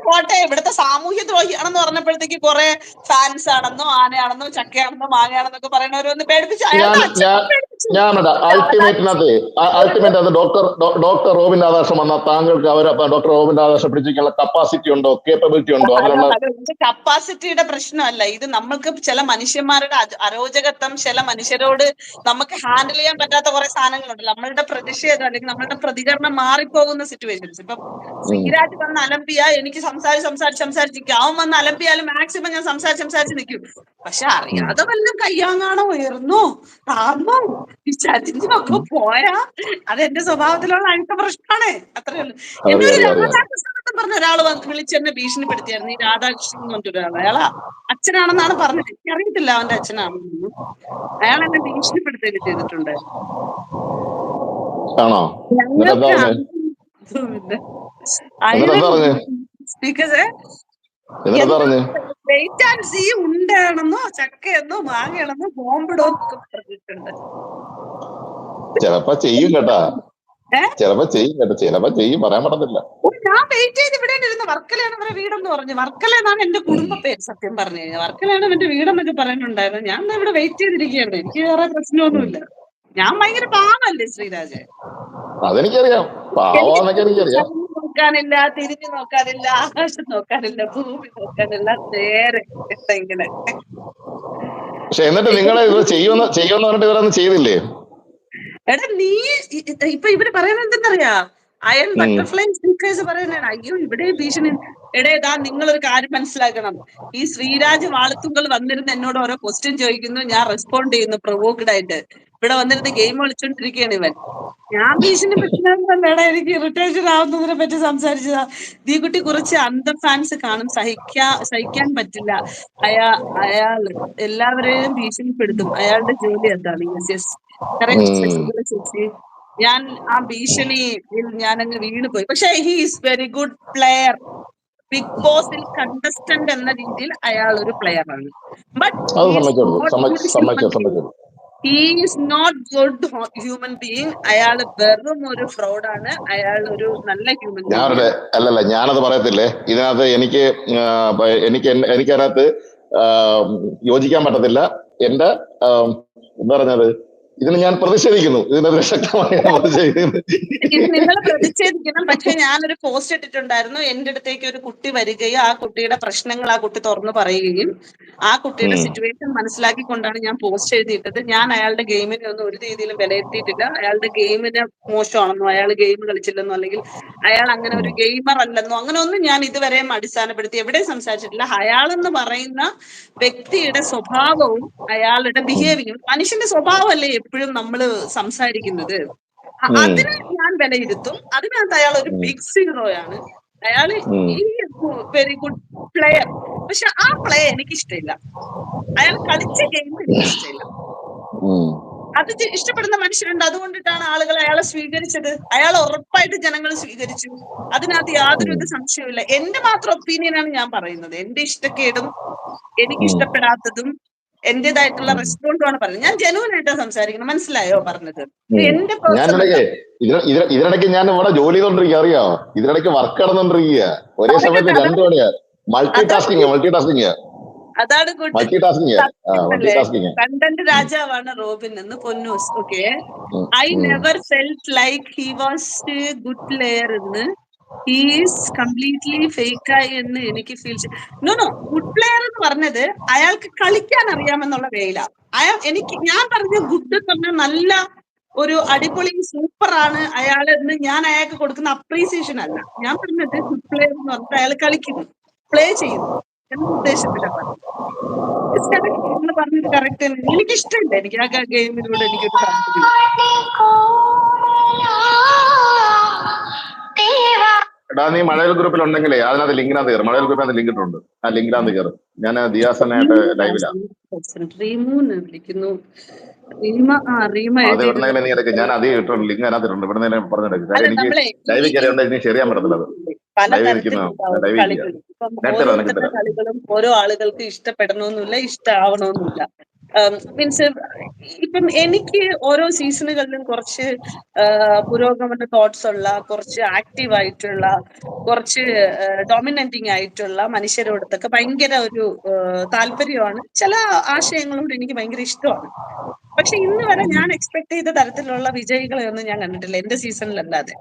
പോട്ടെ, ഇവിടുത്തെ സാമൂഹ്യ ദ്രോഹിയാണെന്ന് പറഞ്ഞപ്പോഴത്തേക്ക് കുറെ ഫാൻസ് ആണെന്നോ ആനയാണെന്നോ ചക്കയാണെന്നോ മാങ്ങയാണെന്നൊക്കെ പറയുന്നവരൊന്ന് പേടിപ്പിച്ച് അയാളുടെ അച്ഛനെ പേടിപ്പിച്ചു. അൾട്ടിമേറ്റ് അത് ഡോക്ടർ റോബിൻ രാധാകൃഷ്ണൻ വന്ന താങ്കൾക്ക് ഡോക്ടർ റോബിൻ രാധാകൃഷ്ണൻ പിടിച്ചിരിക്കാനുള്ള കപ്പാസിറ്റി ഉണ്ടോ, കേപ്പബിലിറ്റി ഉണ്ടോ? അങ്ങനെയുള്ള കപ്പാസിറ്റിയുടെ പ്രശ്നമല്ല ഇത്. നമ്മൾക്ക് ചില മനുഷ്യന്മാരുടെ അരോചകത്വം, ചില മനുഷ്യരോട് നമുക്ക് ഹാൻഡിൽ ചെയ്യാൻ പറ്റാത്ത കുറെ സാധനങ്ങളുണ്ടല്ലോ. നമ്മളുടെ പ്രതിഷേധം അല്ലെങ്കിൽ നമ്മളുടെ പ്രതികരണം മാറിപ്പോകുന്ന സിറ്റുവേഷൻസ്. ഇപ്പൊ ശ്രീരാജ് വന്ന് അലമ്പിയ എനിക്ക് സംസാരിച്ചിരിക്കും. അവൻ വന്ന് അലമ്പിയാലും മാക്സിമം ഞാൻ സംസാരിച്ച് നിൽക്കും. പക്ഷെ അറിയാതെ വല്ലതും കയ്യാങ്ങാണോ ഉയർന്നോ താന്നോ വിചാരിച്ചൊക്കെ പോയാ അതെന്റെ സ്വഭാവത്തിലുള്ള അടുത്ത പ്രശ്നമാണ്. അത്രേ ഉള്ളൂ. എന്നൊരു രാധാകൃഷ്ണൻ പറഞ്ഞ ഒരാള് വിളിച്ചെന്നെ ഭീഷണിപ്പെടുത്തിയായിരുന്നു. ഈ രാധാകൃഷ്ണൻ എന്ന് പറഞ്ഞിട്ട് ഒരാൾ, അയാളാ അച്ഛനാണെന്നാണ് പറഞ്ഞത്. എനിക്ക് അറിയത്തില്ല അവന്റെ അച്ഛനാണെന്നൊന്നും. അയാൾ എന്നെ ഭീഷണിപ്പെടുത്തുകയും ചെയ്തിട്ടുണ്ട്. വെയിറ്റ് ആൻഡ് സീ ഉണ്ടാണെന്നോ ചക്കയെന്നോ മാങ്ങയാണെന്നോ ബോംബിടോ എന്നൊക്കെ പറഞ്ഞിട്ടുണ്ട്. ചിലപ്പോ ചെയ്യും കേട്ടാ, ചിലപ്പോ ചെയ്യും, പറയാൻ പറ്റത്തില്ല. ഞാൻ വെയിറ്റ് ചെയ്ത് ഇവിടെ ഇരുന്ന് വർക്കലയാണ് അവരുടെ വീടെന്ന് പറഞ്ഞു. വർക്കല എന്നാണ് എന്റെ കുടുംബ പേര് സത്യം പറഞ്ഞു കഴിഞ്ഞാൽ. വർക്കലയാണ് എന്റെ വീടെന്നൊക്കെ പറയുന്നുണ്ടായിരുന്നു. ഞാൻ ഇവിടെ വെയിറ്റ് ചെയ്തിരിക്കുകയാണ്. എനിക്ക് വേറെ പ്രശ്നമൊന്നുമില്ല. ഞാൻ ഭയങ്കര പാവല്ലേ ശ്രീരാജ്. അതെനിക്കറിയാം, നോക്കാനില്ല, തിരിഞ്ഞു നോക്കാനില്ല, ആകാശം നോക്കാനില്ല, ഭൂമി നോക്കാനില്ല, നേരെ ഇങ്ങനെ. പക്ഷെ എന്നിട്ട് നിങ്ങളെ ഇത് ചെയ്യുമെന്ന് പറഞ്ഞിട്ട് ഇവരൊന്നും ചെയ്തില്ലേ? എടാ നീ ഇപ്പൊ ഇവര് പറയുന്നത് എന്തെന്നറിയാ, അയൺ ബട്ടർഫ്ലൈ സ്പീക്കേഴ്സ് പറയുന്നതാണ്. അയ്യോ ഇവിടെ ഭീഷണി. എടേതാ നിങ്ങളൊരു കാര്യം മനസ്സിലാക്കണം. ഈ ശ്രീരാജ് വാളത്തുങ്കൾ വന്നിരുന്ന് എന്നോട് ഓരോ ക്വസ്റ്റ്യൻ ചോദിക്കുന്നു, ഞാൻ റെസ്പോണ്ട് ചെയ്യുന്നു പ്രൊവോക്ഡ് ആയിട്ട്. ഇവിടെ വന്നിരുന്ന് ഗെയിം കളിച്ചോണ്ടിരിക്കുകയാണ് ഇവൻ. ഞാൻ ഭീഷണിപ്പെടുത്തുന്നതല്ലേടാ, എനിക്ക് ഇറിറ്റേഷൻ ആവുന്നതിനെ പറ്റി സംസാരിച്ചതാ. ദീകുട്ടി കുറച്ച് അന്ധ ഫാൻസ് കാണും, സഹിക്കാൻ പറ്റില്ല. അയാൾ എല്ലാവരെയും ഭീഷണിപ്പെടുത്തും. അയാളുടെ ജോലി എന്താണ്? യെസ് ചേച്ചി, ഞാൻ ആ ഭീഷണിയിൽ ഞാനങ്ങ് വീണുപോയി. പക്ഷെ he is very good player. Big ബോസിൽ കണ്ടസ്റ്റന്റ് എന്ന രീതിയിൽ അയാൾ ഒരു പ്ലെയർ ആണ്. But he is not good human being. അയാൾ വെറും ഒരു ഫ്രോഡാണ്. അയാൾ ഒരു നല്ല ഹ്യൂമൻ ബീയിങ് അല്ലല്ല. ഞാനത് പറയത്തില്ലേ. ഇതിനകത്ത് എനിക്കതിനകത്ത് യോജിക്കാൻ പറ്റത്തില്ല. എന്റെ എന്താ പറഞ്ഞത്, ഇതിന് ഞാൻ പ്രതിഷേധിക്കുന്നു. ഇതിനെതിരെ ശക്തമായി ഇത് നിങ്ങൾ പ്രതിഷേധിക്കണം. പക്ഷെ ഞാനൊരു പോസ്റ്റ് ഇട്ടിട്ടുണ്ടായിരുന്നു. എന്റെ അടുത്തേക്ക് ഒരു കുട്ടി വരികയും ആ കുട്ടിയുടെ പ്രശ്നങ്ങൾ ആ കുട്ടി തുറന്നു പറയുകയും ആ കുട്ടിയുടെ സിറ്റുവേഷൻ മനസ്സിലാക്കിക്കൊണ്ടാണ് ഞാൻ പോസ്റ്റ് എഴുതിയിട്ടത്. ഞാൻ അയാളുടെ ഗെയിമിനെ ഒന്നും ഒരു രീതിയിലും വിലയിരുത്തിയിട്ടില്ല. അയാളുടെ ഗെയിമിന് മോശമാണെന്നോ അയാൾ ഗെയിം കളിച്ചില്ലെന്നോ അല്ലെങ്കിൽ അയാൾ അങ്ങനെ ഒരു ഗെയിമർ അല്ലെന്നോ അങ്ങനെ ഒന്നും ഞാൻ ഇതുവരെയും അടിസ്ഥാനപ്പെടുത്തി എവിടെയും സംസാരിച്ചിട്ടില്ല. അയാളെന്ന് പറയുന്ന വ്യക്തിയുടെ സ്വഭാവവും അയാളുടെ ബിഹേവിയറും, മനുഷ്യന്റെ സ്വഭാവമല്ലേ എപ്പോഴും നമ്മൾ സംസാരിക്കുന്നത്, അതിനെ ഞാൻ വിലയിരുത്തും. അതിനകത്ത് അയാൾ ഒരു ബിഗ് സീറോയാണ്. അയാൾ വെരി ഗുഡ് പ്ലെയർ. പക്ഷെ ആ പ്ലേ എനിക്ക് ഇഷ്ടമില്ല. അയാൾ കളിച്ച ഗെയിം എനിക്ക് ഇഷ്ടമില്ല. അത് ഇഷ്ടപ്പെടുന്ന മനുഷ്യരുണ്ട്. അതുകൊണ്ടിട്ടാണ് ആളുകൾ അയാളെ സ്വീകരിച്ചത്. അയാൾ ഉറപ്പായിട്ട് ജനങ്ങൾ സ്വീകരിച്ചു. അതിനകത്ത് യാതൊരു സംശയമില്ല. എന്റെ മാത്രം ഒപ്പീനിയനാണ് ഞാൻ പറയുന്നത്. എന്റെ ഇഷ്ടക്കേടും എനിക്ക് ഇഷ്ടപ്പെടാത്തതും എന്റേതായിട്ടുള്ള റെസ്പോണ്ടുമാണ് പറയുന്നത്. ഞാൻ ജനുവൻ ആയിട്ടാണ് സംസാരിക്കുന്നത്. മനസ്സിലായോ പറഞ്ഞത്? എന്റെ ഇതിനിടയ്ക്ക് ഞാൻ ഇവിടെ ജോലി ചെയ്തോണ്ടിരിക്കുക, അറിയാമോ? ഇതിനിടയ്ക്ക് വർക്ക് നടന്നോണ്ടിരിക്കുക. ഒരേ സമയത്ത് രണ്ടു മണിയാ. മൾട്ടി ടാസ്കിങ് അതാണ് കണ്ടന്റ് രാജാവാണ് റോബിൻ എന്ന് Ponnus. Okay, I never felt like he was good player എന്ന്. ഹീസ് കംപ്ലീറ്റ്ലി ഫേക്കായി എന്ന് എനിക്ക് ഫീൽ ചെയ്തു. ഗുഡ് പ്ലെയർ എന്ന് പറഞ്ഞത് അയാൾക്ക് കളിക്കാൻ അറിയാമെന്നുള്ള വേല. ഞാൻ പറഞ്ഞ ഗുഡ് എന്ന് പറഞ്ഞാൽ നല്ല ഒരു അടിപൊളി സൂപ്പറാണ് അയാൾ എന്ന് ഞാൻ അയാൾക്ക് കൊടുക്കുന്ന അപ്രീസിയേഷൻ അല്ല. ഞാൻ പറഞ്ഞത് ഗുഡ് പ്ലെയർ എന്ന് പറഞ്ഞിട്ട് അയാൾ കളിക്കുന്നു, പ്ലേ ചെയ്യുന്നു എന്ന ഉദ്ദേശത്തിലാണ് പറഞ്ഞത്. കറക്റ്റ് തന്നെ. എനിക്കിഷ്ടമില്ല. എനിക്ക് ആ ഗെയിമിനോട് എനിക്കൊരു താല്പര്യം. എടാ, നീ മഴയിൽ ഗ്രൂപ്പിൽ ഉണ്ടെങ്കിലേ അതിനകത്ത് ലിങ്കിനകത്ത് കയറും. മഴയിൽ ഗ്രൂപ്പിനകത്ത് ലിങ്ക് ഇട്ടുണ്ട്. ആ ലിങ്കിനകത്ത് കയറും. ഞാൻ ദിയാസനായിട്ട് ലൈവിലാണ്. ഞാൻ അതേ ഇട്ടുണ്ട്. ലിങ്ക് അതിനകത്ത് ഇട്ടുണ്ട്. ഇവിടെ നിന്ന് പറഞ്ഞെടുക്കും. എനിക്ക് ലൈവിൽ കയറിയുണ്ട്. ഇനി ശരിയാൻ പറ്റത്തില്ല. കളികളും ഓരോ ആളുകൾക്ക് ഇഷ്ടപ്പെടണമെന്നില്ല, ഇഷ്ടമാവണമെന്നില്ല. മീൻസ് ഇപ്പം എനിക്ക് ഓരോ സീസണുകളിലും കുറച്ച് പുരോഗമന തോട്ട്സ് ഉള്ള, കുറച്ച് ആക്റ്റീവ് ആയിട്ടുള്ള, കുറച്ച് ഡോമിനന്റിങ് ആയിട്ടുള്ള മനുഷ്യരോടത്തൊക്കെ ഭയങ്കര ഒരു താല്പര്യമാണ്. ചില ആശയങ്ങളോട് എനിക്ക് ഭയങ്കര ഇഷ്ടമാണ്. പക്ഷെ ഇന്ന് വരെ ഞാൻ എക്സ്പെക്ട് ചെയ്ത തരത്തിലുള്ള വിജയികളെ ഒന്നും ഞാൻ കണ്ടിട്ടില്ല എന്റെ സീസണിലല്ലാതെ.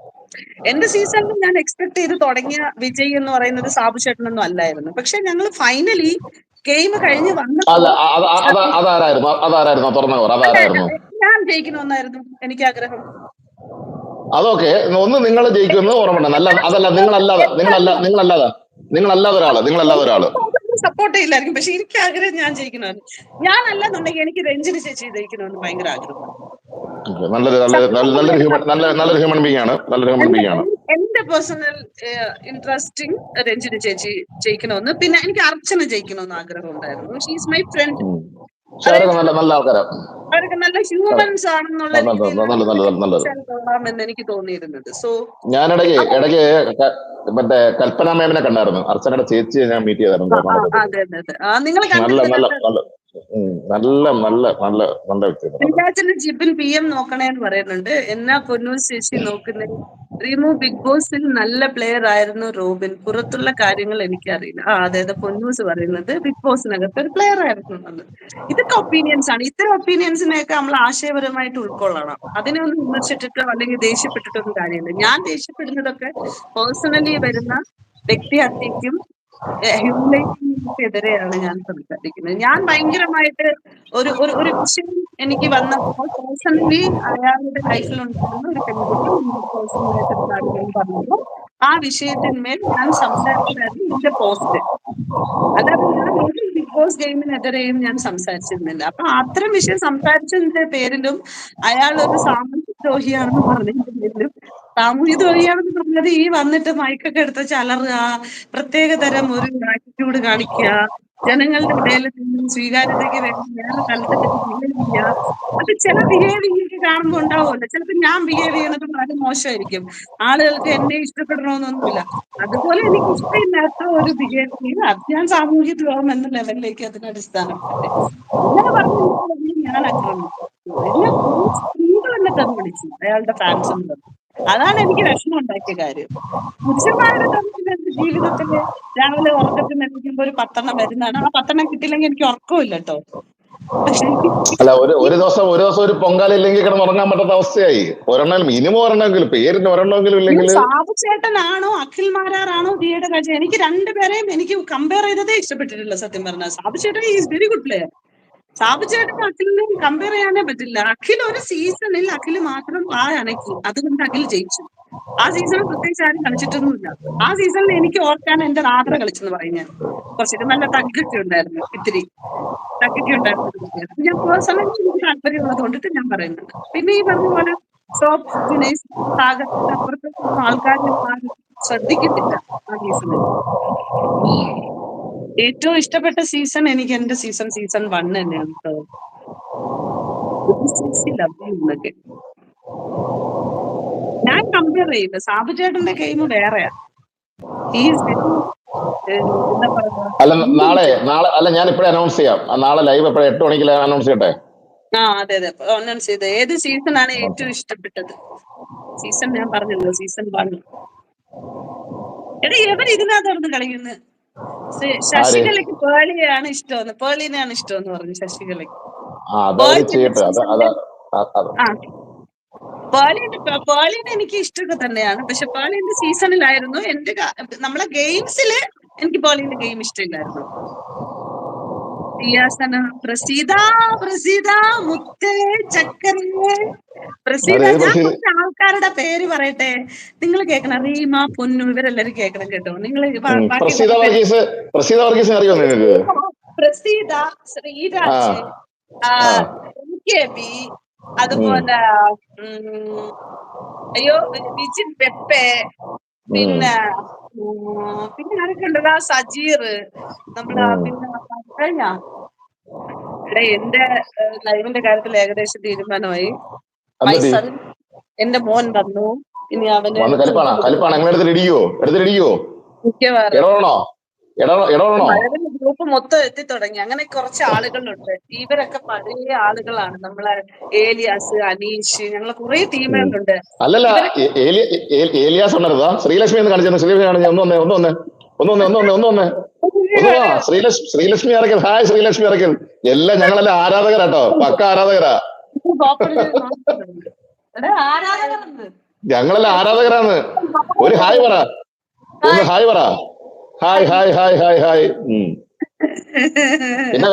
എന്റെ സീസണിൽ ഞാൻ എക്സ്പെക്ട് ചെയ്ത് തുടങ്ങിയ വിജയ് എന്ന് പറയുന്നത് സാബു ചേട്ടനൊന്നും അല്ലായിരുന്നു. പക്ഷെ ഞങ്ങൾ ഫൈനലി ഗെയിം കഴിഞ്ഞ് വന്നപ്പോ അതാരായിരുന്നു തുറന്നവർ? അതാരായിരുന്നു? ഞാൻ ജയിക്കണമെന്നായിരുന്നു എനിക്ക് ആഗ്രഹം. അതൊക്കെ ഒന്ന് നിങ്ങൾ ജയിക്കുമെന്ന് ഓർമ്മ. അതല്ല നിങ്ങളല്ലാതെ ഒരാള് സപ്പോർട്ട് ചെയ്യില്ലായിരിക്കും. പക്ഷെ എനിക്ക് ആഗ്രഹം ഞാൻ ജയിക്കണമെന്ന്. ഞാനല്ലെന്നുണ്ടെങ്കിൽ എനിക്ക് രഞ്ജിനി ചേച്ചി ജയിക്കണമെന്ന് ഭയങ്കര ആഗ്രഹമാണ്. നല്ലൊരു ഹ്യൂമൻ ബീങ് ആണ്. എന്റെ പേഴ്സണൽ ഇൻട്രസ്റ്റിംഗ് രഞ്ജിനി ചേച്ചി ജയിക്കണമെന്ന്. പിന്നെ എനിക്ക് അർച്ചന ജയിക്കണമെന്ന് ആഗ്രഹം ഉണ്ടായിരുന്നു. She is my friend. നല്ല ആൾക്കാരാണ്. അവരൊക്കെ നല്ല ഹ്യൂമൻസ് ആണെന്നുള്ള രീതിയിലാണെന്ന് എനിക്ക് തോന്നിയിരുന്നത്. സോ ഞാനിടയ്ക്ക് മറ്റേ കൽപ്പന മേമിനെ കണ്ടായിരുന്നു. അർച്ചനയുടെ ചേച്ചിയെ ഞാൻ മീറ്റ് ചെയ്തായിരുന്നു. നല്ല വ്യക്തി. ജിബിൻ PM നോക്കണേന്ന് പറയുന്നുണ്ട്. എന്നാ പൊന്നു ചേച്ചി നോക്കുന്നത്? റീമു ബിഗ് ബോസിൽ നല്ല പ്ലെയർ ആയിരുന്നു റോബിൻ. പുറത്തുള്ള കാര്യങ്ങൾ എനിക്കറിയില്ല. അതെ പൊന്നൂസ് പറയുന്നത് ബിഗ് ബോസിനകത്ത് ഒരു പ്ലെയർ ആയിരുന്നു. ഇതൊക്കെ ഒപ്പീനിയൻസ് ആണ്. ഇത്തരം ഒപ്പീനിയൻസിനെയൊക്കെ നമ്മൾ ആശയപരമായിട്ട് ഉൾക്കൊള്ളണം. അതിനെ ഒന്ന് വിമർശിച്ചിട്ടോ അല്ലെങ്കിൽ ദേഷ്യപ്പെട്ടിട്ടൊന്നും കാര്യമില്ല. ഞാൻ ദേഷ്യപ്പെടുന്നതൊക്കെ പേഴ്സണലി വരുന്ന വ്യക്തിഹത്യക്കും ഹ്യൂമിലേഷനെതിരെയാണ് ഞാൻ സംസാരിക്കുന്നത്. ഞാൻ ഭയങ്കരമായിട്ട് ഒരു വിഷയം എനിക്ക് വന്നപ്പോൾ പേഴ്സണലി അയാളുടെ ലൈഫിലുണ്ടായിരുന്ന ഒരു പെൺകുട്ടി പേഴ്സണലായിട്ട് കാര്യങ്ങൾ പറഞ്ഞപ്പോൾ ആ വിഷയത്തിന്മേൽ ഞാൻ സംസാരിച്ചതായിരുന്നു എന്റെ പോസ്റ്റ്. അല്ലാതെ ഞാൻ ഒരു ബിഗ് ബോസ് ഗെയിമിനെതിരെയും ഞാൻ സംസാരിച്ചിരുന്നില്ല. അപ്പൊ അത്തരം വിഷയം സംസാരിച്ചതിന്റെ പേരിലും അയാളൊരു സാമൂഹ്യ ദ്രോഹിയാണെന്ന് പറഞ്ഞതിന്റെ പേരിലും, സാമൂഹ്യ ദ്രോഹിയാണെന്ന് പറഞ്ഞത് ഈ വന്നിട്ട് മൈക്കൊക്കെ എടുത്ത് ചലറുക, പ്രത്യേക തരം ഒരു ആറ്റിറ്റ്യൂഡ് കാണിക്കുക, ജനങ്ങളുടെ ഇടയിൽ നിന്നും സ്വീകാര്യതയ്ക്ക് വേണ്ടി വേറെ തലത്തിലേക്ക് ബിഹേവ് ചെയ്യുക. അത് ചില ബിഹേവിയർ കാണുമ്പോൾ ഉണ്ടാവുമല്ലോ. ചിലപ്പോൾ ഞാൻ ബിഹേവ് ചെയ്യുന്നത് വളരെ മോശമായിരിക്കും. ആളുകൾക്ക് എന്നെ ഇഷ്ടപ്പെടണമെന്നൊന്നുമില്ല. അതുപോലെ എനിക്ക് ഇഷ്ടമില്ലാത്ത ഒരു ബിഹേവിയർ അത് ഞാൻ സാമൂഹ്യ ദ്രോഹം എന്ന ലെവലിലേക്ക് അതിനെ അടിസ്ഥാനപ്പെടുത്തി അങ്ങനെ പറഞ്ഞു ഞാൻ ആക്രമിച്ചു. എന്നെ സ്ത്രീകൾ എന്നെ തെറി വിളിച്ചു അയാളുടെ ഫാൻസ് എന്ന് പറഞ്ഞു. അതാണ് എനിക്ക് വിഷമം ഉണ്ടാക്കിയ കാര്യം. പുരുഷന്മാരുടെ തമ്മിൽ ജീവിതത്തില് രാവിലെ ഉറക്കത്തിൽ നിൽക്കുമ്പോൾ ഒരു 10 വരുന്നതാണ്. ആ 10 കിട്ടിയില്ലെങ്കിൽ എനിക്ക് ഉറക്കമില്ല കേട്ടോ. അല്ല ഒരു ദിവസം ഒരു പൊങ്കാല ഇല്ലെങ്കിൽ കിടന്ന് ഉറങ്ങാൻ പറ്റാത്ത അവസ്ഥയായി. മിനിമം ഒരെണ്ണമെങ്കിലും പേരിന് ഒരെണ്ണമെങ്കിലും ഇല്ലെങ്കിൽ. സാബു ചേട്ടനാണോ അഖിൽ മാരാറാണോ ദിയയുടെ കാഴ്ച? എനിക്ക് രണ്ടുപേരെയും എനിക്ക് കമ്പയർ ചെയ്തതേ ഇഷ്ടപ്പെട്ടിട്ടില്ല സത്യം പറഞ്ഞാൽ. സാബു ചേട്ടൻ is very good player. Sabu ചേട്ടനും അഖിലിനെയും കമ്പയർ ചെയ്യാനേ പറ്റില്ല. അഖിൽ ഒരു സീസണിൽ അഖിൽ മാത്രം അനക്കി, അതുകൊണ്ട് അഖിൽ ജയിച്ചു. ആ സീസണിൽ പ്രത്യേകിച്ച് ആരും കളിച്ചിട്ടൊന്നുമില്ല. ആ സീസണിൽ എനിക്ക് ഓർക്കാൻ എന്റെ ആദര കളിച്ചെന്ന് പറയും. ഞാൻ കുറച്ചൊക്കെ നല്ല തഗ്ഗൊക്കെ ഉണ്ടായിരുന്നു, ഇത്തിരി തഗ്ഗൊക്കെ ഉണ്ടായിരുന്നു. ഞാൻ പേഴ്സണലി എനിക്ക് താല്പര്യമുള്ളത് കൊണ്ടിട്ട് ഞാൻ പറയുന്നുണ്ട്. പിന്നെ ഈ പറഞ്ഞ പോലെ സോപ്പ് ദിനേശ് സാഗത്തിന്റെ അപ്പുറത്തേക്കൊന്നും ആൾക്കാരെ ശ്രദ്ധിക്കുന്നില്ല ആ സീസണിൽ. ഏറ്റവും ഇഷ്ടപ്പെട്ട സീസൺ എനിക്ക് എന്റെ സീസൺ 1 തന്നെയാണ് കേട്ടോ. ഞാൻ കമ്പയർ ചെയ്യില്ല. സാബു ചേട്ടന്റെ ഗെയിം വേറെയാ. നാളെ ഞാൻ ഇപ്പോഴേ അനൗൺസ് ചെയ്യാം. നാളെ ലൈവ് എപ്പോഴും 8 മണിക്ക് അനൗൺസ് ചെയ്യട്ടെ. അതെ അനൗൺസ് ചെയ്ത്. ഏത് സീസൺ ആണ് ഏറ്റവും ഇഷ്ടപ്പെട്ടത്? സീസൺ ഞാൻ പറഞ്ഞല്ലോ, സീസൺ 1. എടാ എവർ ഇതിനകത്തോർന്ന് കളിക്കുന്നത്. ശശികലയ്ക്ക് പേളിനെയാണ് ഇഷ്ടമെന്ന് പറഞ്ഞു. ശശികലയ്ക്ക് പേളിനെ എനിക്ക് ഇഷ്ടമൊക്കെ തന്നെയാണ്. പക്ഷെ പേളിന്റെ സീസണിലായിരുന്നു എന്റെ നമ്മളെ ഗെയിംസില് എനിക്ക് പേളിന്റെ ഗെയിം ഇഷ്ടമില്ലായിരുന്നു. പ്രസീത മുത്തേ ചക്കരേ പ്രസീത. ഞാൻ കുറച്ച് ആൾക്കാരുടെ പേര് പറയട്ടെ, നിങ്ങൾ കേൾക്കണം. റീമ, പൊന്നു, ഇവരെല്ലാരും കേൾക്കണം കേട്ടോ. നിങ്ങൾ പ്രസീത, ശ്രീരാജ്, MKB, അതുപോലെ വിജിൻ പെപ്പെ, പിന്നെ ആരൊക്കെ ഉണ്ടല്ലോ, സജീർ, നമ്മുടെ പിന്നെ എന്റെ ലൈവിന്റെ കാര്യത്തിൽ ഏകദേശം തീരുമാനമായി. എന്റെ മോൻ വന്നു. ഇനി അവന് ഗ്രൂപ്പ് മൊത്തം എത്തി തുടങ്ങി. അങ്ങനെ കുറച്ച് ആളുകളുണ്ട്. ഇവരൊക്കെ പഴയ ആളുകളാണ്. നമ്മളെ ഏലിയാസ്, അനീഷ്, ഞങ്ങളെ കുറെ ടീമുകളുണ്ട്. അല്ലല്ല, ഇവരൊക്കെ ഏലിയാസ് ഉണ്ടായിരുന്നതാ. ശ്രീലക്ഷ്മി എന്ന് കാണിച്ചു. ശ്രീലക്ഷ്മി കാണിച്ചു. ഒന്ന് വാ. ശ്രീലക്ഷ്മി അറക്കൽ. ഹായ് ശ്രീലക്ഷ്മി അറക്കൽ. എല്ലാം ഞങ്ങളെല്ലാം ആരാധകരാട്ടോ, പക്ക ആരാധകരാ. ആരാധകരുണ്ട്. ഞങ്ങളെല്ലാം ആരാധകരാണ്. ഒരു ഹായ് പറ, ഒന്ന് ഹായ് പറ. Hi hi hi hi hi. പിന്നെ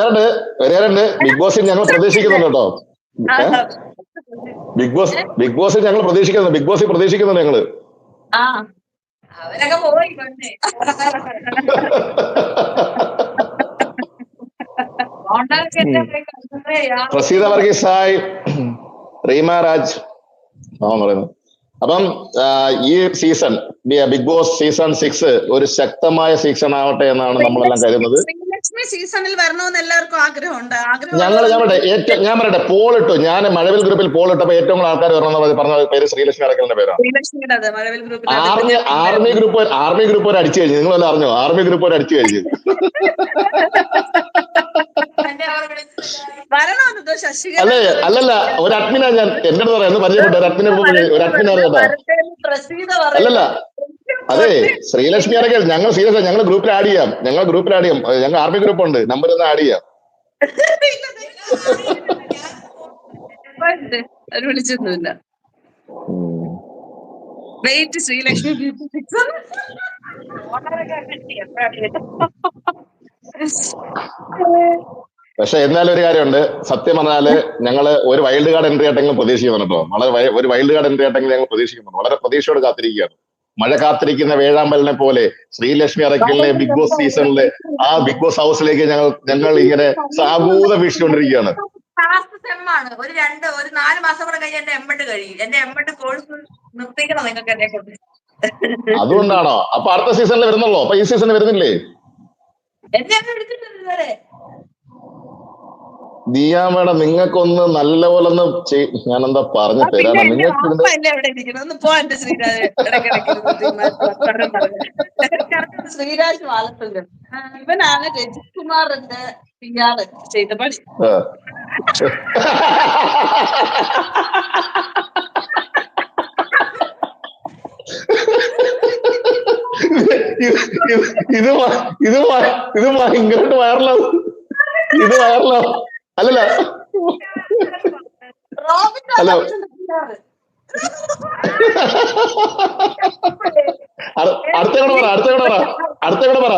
വേറെ ബിഗ് ബോസിൽ ഞങ്ങൾ പ്രതീക്ഷിക്കുന്നുണ്ട് കേട്ടോ. ബിഗ് ബോസിൽ ഞങ്ങൾ പ്രതീക്ഷിക്കുന്നുണ്ട്. ബിഗ് ബോസിൽ പ്രതീക്ഷിക്കുന്നുണ്ട് ഞങ്ങള്. അവരൊക്കെ പോയി. പ്രസീത വർഗീസ് ഹായ്. റീമ രാജ് പറയുന്നു. അപ്പം ഈ സീസൺ ബിഗ് ബോസ് സീസൺ 6 ഒരു ശക്തമായ സീസൺ ആവട്ടെ എന്നാണ് നമ്മളെല്ലാം കരുതുന്നത്. ശ്രീലക്ഷ്മി സീസണിൽ വരണമെന്ന് എല്ലാവർക്കും ആഗ്രഹമുണ്ട്. ഞാൻ പറയട്ടെ, പോൾ ഇട്ടു. ഞാൻ മഴവിൽ ഗ്രൂപ്പിൽ പോൾ ഇട്ടപ്പോ ഏറ്റവും കൂടുതൽ ആൾക്കാർ വരണമെന്ന് പറഞ്ഞ പേര് ശ്രീലക്ഷ്മി അറക്കലിന്റെ പേരാണ്. ആർമി ഗ്രൂപ്പ് ഒരു അടിച്ചു കഴിഞ്ഞു. നിങ്ങളെല്ലാം അറിഞ്ഞോ? ആർമി ഗ്രൂപ്പ് ഒരു അടിച്ചു കഴിഞ്ഞു. അല്ലല്ല, ഒരു അഡ്മിനാ ഞാൻ. എന്റെ അടുത്ത് പറയാം, പരിചയപ്പെട്ടു. ഒരു അഡ്മിനാണ് കേട്ടോ. അല്ലല്ല, അതെ ശ്രീലക്ഷ്മി അറക്കൽ. ഞങ്ങൾ സീരിയസ്, ഞങ്ങൾ ഗ്രൂപ്പിൽ ആഡ് ചെയ്യാം. ഞങ്ങൾ ആർമി ഗ്രൂപ്പ് ഉണ്ട്. നമ്പർ ഒന്ന് ആഡ് ചെയ്യാം. വിളിച്ചൊന്നുമില്ല. വെയിറ്റ് ശ്രീലക്ഷ്മി. പക്ഷെ എന്നാലും ഒരു കാര്യമുണ്ട്. സത്യം പറഞ്ഞാല് ഞങ്ങള് ഒരു വൈൽഡ് കാർഡ് എൻട്രി ആയിട്ടെങ്കിലും പ്രതീക്ഷിക്കുന്നുണ്ട് കേട്ടോ. ഒരു വൈൽഡ് കാർഡ് എൻട്രി ആയിട്ടെങ്കിലും ഞങ്ങൾ പ്രതീക്ഷിക്കുന്നുണ്ട്. വളരെ പ്രതീക്ഷയോട് കാത്തിരിക്കുകയാണ്. മഴ കാത്തിരിക്കുന്ന വേഴാമ്പലിനെ പോലെ ശ്രീലക്ഷ്മി അറക്കലിനെ ബിഗ് ബോസ് സീസണിലെ ആ ബിഗ് ബോസ് ഹൗസിലേക്ക് ഞങ്ങൾ ഇങ്ങനെ സാമൂഹ്യ വീക്ഷിച്ചുകൊണ്ടിരിക്കുകയാണ്. ഒരു 4 മാസം കൂടെ കഴിഞ്ഞ് എന്റെ എംബഡ് കഴിയും. എന്റെ എംബഡ് കോഴ്സ് നിർത്തിക്കണം നിങ്ങൾക്ക് എന്നെ കൊണ്ട്. അതുകൊണ്ടാണോ? അപ്പൊ അടുത്ത സീസണിൽ വരുന്നുള്ളൂ. അപ്പൊ ഈ സീസണിൽ വരുന്നില്ലേ? എന്നെ എടുത്തിട്ടുണ്ട്. ദിയാ മേഡം, നിങ്ങൾക്കൊന്ന് നല്ലപോലെ ഒന്ന് ഞാനെന്താ പറഞ്ഞു തരാണ്. നിങ്ങൾക്ക് ശ്രീരാജ് വാലത്തുണ്ട്. ഇവനാണ് രജിത്കുമാറിന്റെ PR ചെയ്ത പണി. ഇത് ഭയങ്കരമായിട്ട് വൈറലാവും. ഇത് വൈറലാവും. അല്ലല്ല, ഹലോ, അടുത്തകൂടെ പറ.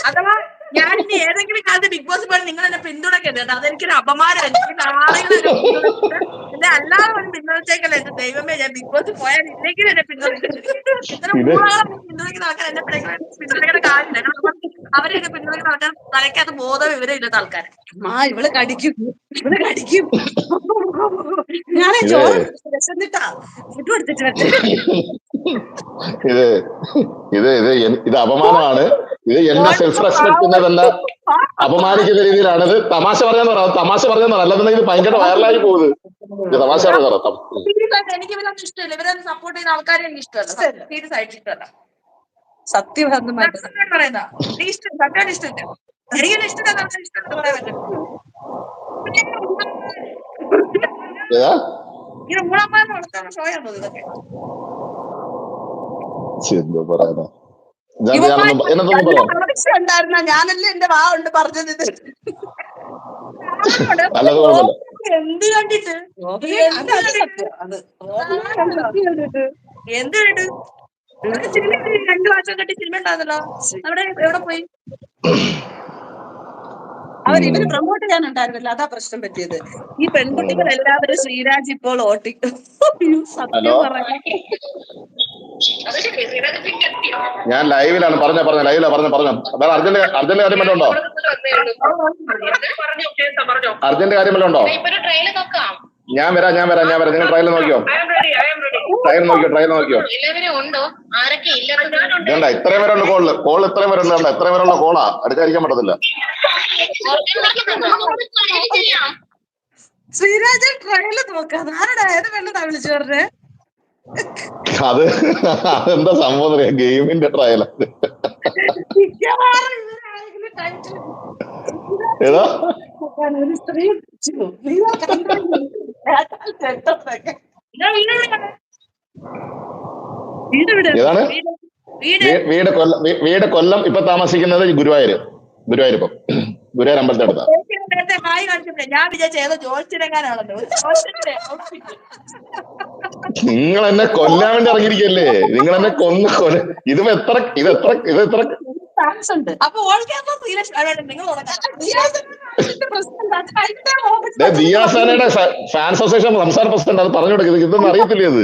അഥവാ ഞാൻ ഇനി ഏതെങ്കിലും കാലത്ത് ബിഗ് ബോസ് പോലെ നിങ്ങൾ എന്നെ പിന്തുണക്കരുത്. അതെനിക്കൊരു അപമാനമല്ല. എന്നെ അല്ലാതെ ഒരു പിന്തുണച്ചേക്കല്ലേ. എന്റെ ദൈവമേ, ഞാൻ ബിഗ് ബോസ് പോയാൽ ഇല്ലെങ്കിൽ എന്നെ പിന്തുണയ്ക്കുന്നത്. പിന്തുണയ്ക്കുന്ന ആൾക്കാർ എന്നെ പിന്തുണയ്ക്കേണ്ട കാര്യമില്ല. അവരെയൊക്കെ പിന്തുണയ്ക്കുന്ന ആൾക്കാർ തലയ്ക്കകത്ത് ബോധം വിവരമില്ലാത്ത ആൾക്കാർ. ഇവള് കടിക്കും. ഞാനേ ചോറ് വിശന്നിട്ടാ ഫുഡ് കൊടുത്തിട്ട്. ഇത് അപമാനമാണ്. ഇത് എന്റെ സെൽഫ് റെസ്പെക്ടിനെ തന്നെ അപമാനിക്കുന്ന രീതിയിലാണിത്. തമാശ പറഞ്ഞെന്ന് അല്ലാന്നുണ്ടെങ്കിൽ ഇത് ഭയങ്കര വൈറലായി പോകുന്നത്. തമാശ എനിക്ക് ഇവരൊന്നും ഇഷ്ടമല്ല. ഇവരൊന്നും സപ്പോർട്ട് ചെയ്യുന്ന ആൾക്കാരെ എനിക്ക് ഇഷ്ടമല്ല. സീരിയസ് ആയിട്ട് ഇഷ്ടമല്ല. സത്യം പറയുന്ന സത്യമായിട്ട് ഇഷ്ടമില്ല. എനിക്കെന്നെ ഇഷ്ടമില്ല. ഇഷ്ടം പറയാൻ പറ്റും. ഇങ്ങനെ മൂളന്മാരെ വളർത്താനുള്ള ഷോയാണോ ഇതൊക്കെ? ഉണ്ടായിരുന്ന ഞാനല്ലേ എന്റെ വാ കൊണ്ട് പറഞ്ഞത്. ഇത് എന്ത് കണ്ടിട്ട് എന്ത് കണ്ടു? സിനിമ 2 വർഷം കണ്ടി സിനിമ ഉണ്ടായിരുന്നല്ലോ. അവിടെ എവിടെ പോയി? ഇവര് പ്രൊമോട്ട് ചെയ്യാനുണ്ടായിരുന്നില്ല. അതാ പ്രശ്നം പറ്റിയത്. ഈ പെൺകുട്ടികൾ എല്ലാവരും ശ്രീരാജ് ഇപ്പോൾ ഓട്ടിക്കും. സത്യം പറയാം. ഞാൻ ലൈവിലാണ്. പറഞ്ഞോ. വേറെ അർജന്റ് കാര്യം വല്ലതും ഉണ്ടോ? അർജന്റ് കാര്യം വല്ലതും ഉണ്ടോ? ഞാൻ വരാം. നിങ്ങൾ ട്രയൽ നോക്കിയോ? വേണ്ട, ഇത്രയും പേരുണ്ട് കോള് ഇത്രയും പേരുണ്ട്. എത്രയും പേരുള്ള കോളാ. അടുത്തരിക്കാൻ പറ്റത്തില്ല. ശ്രീരാജ് ട്രയൽ നോക്കാം. ആരുടെ ഏത് പെണ്ണതാ വിളിച്ചു പറഞ്ഞേ? അതെന്താ സംഭവം ഗെയിമിന്റെ ട്രയലാണ്. മിക്കവാറും ഇവരാരെങ്കിലും ടൈറ്റിൽ ഏതാ ഒരു സ്ത്രീ വിളിച്ചു. നിങ്ങൾ കണ്ടോ? കേട്ടാൽ ചെറ്റത്തൊക്കെ. വീട് വിട്. ഏതാണ് വീട് വീട് കൊല്ലം. ഇപ്പൊ താമസിക്കുന്നത് ഗുരുവായൂരിപ്പം ഗുരുവായൂർ അമ്പലത്തിനടുത്ത. നേരത്തെ ഹായ് കാണിച്ചപ്പോഴേ ഞാൻ വിചാരിച്ച ഏതോ ജോലിച്ചിടങ്ങാനാണല്ലോ. നിങ്ങൾ എന്നെ കൊല്ലാൻ വേണ്ടി ഇറങ്ങിയിരിക്കല്ലേ? നിങ്ങൾ എന്നെ കൊല്ല. ഇത് എത്ര ഫാൻസ് ഉണ്ട്. അപ്പൊ ഓൾ കേരള നിങ്ങൾ ദിയാസാനയുടെ ഫാൻ അസോസിയേഷൻ സംസ്ഥാന പ്രസിഡന്റ്. അത് പറഞ്ഞു കൊടുക്കുന്നത് ഇതൊന്നും അറിയത്തില്ലേ? അത്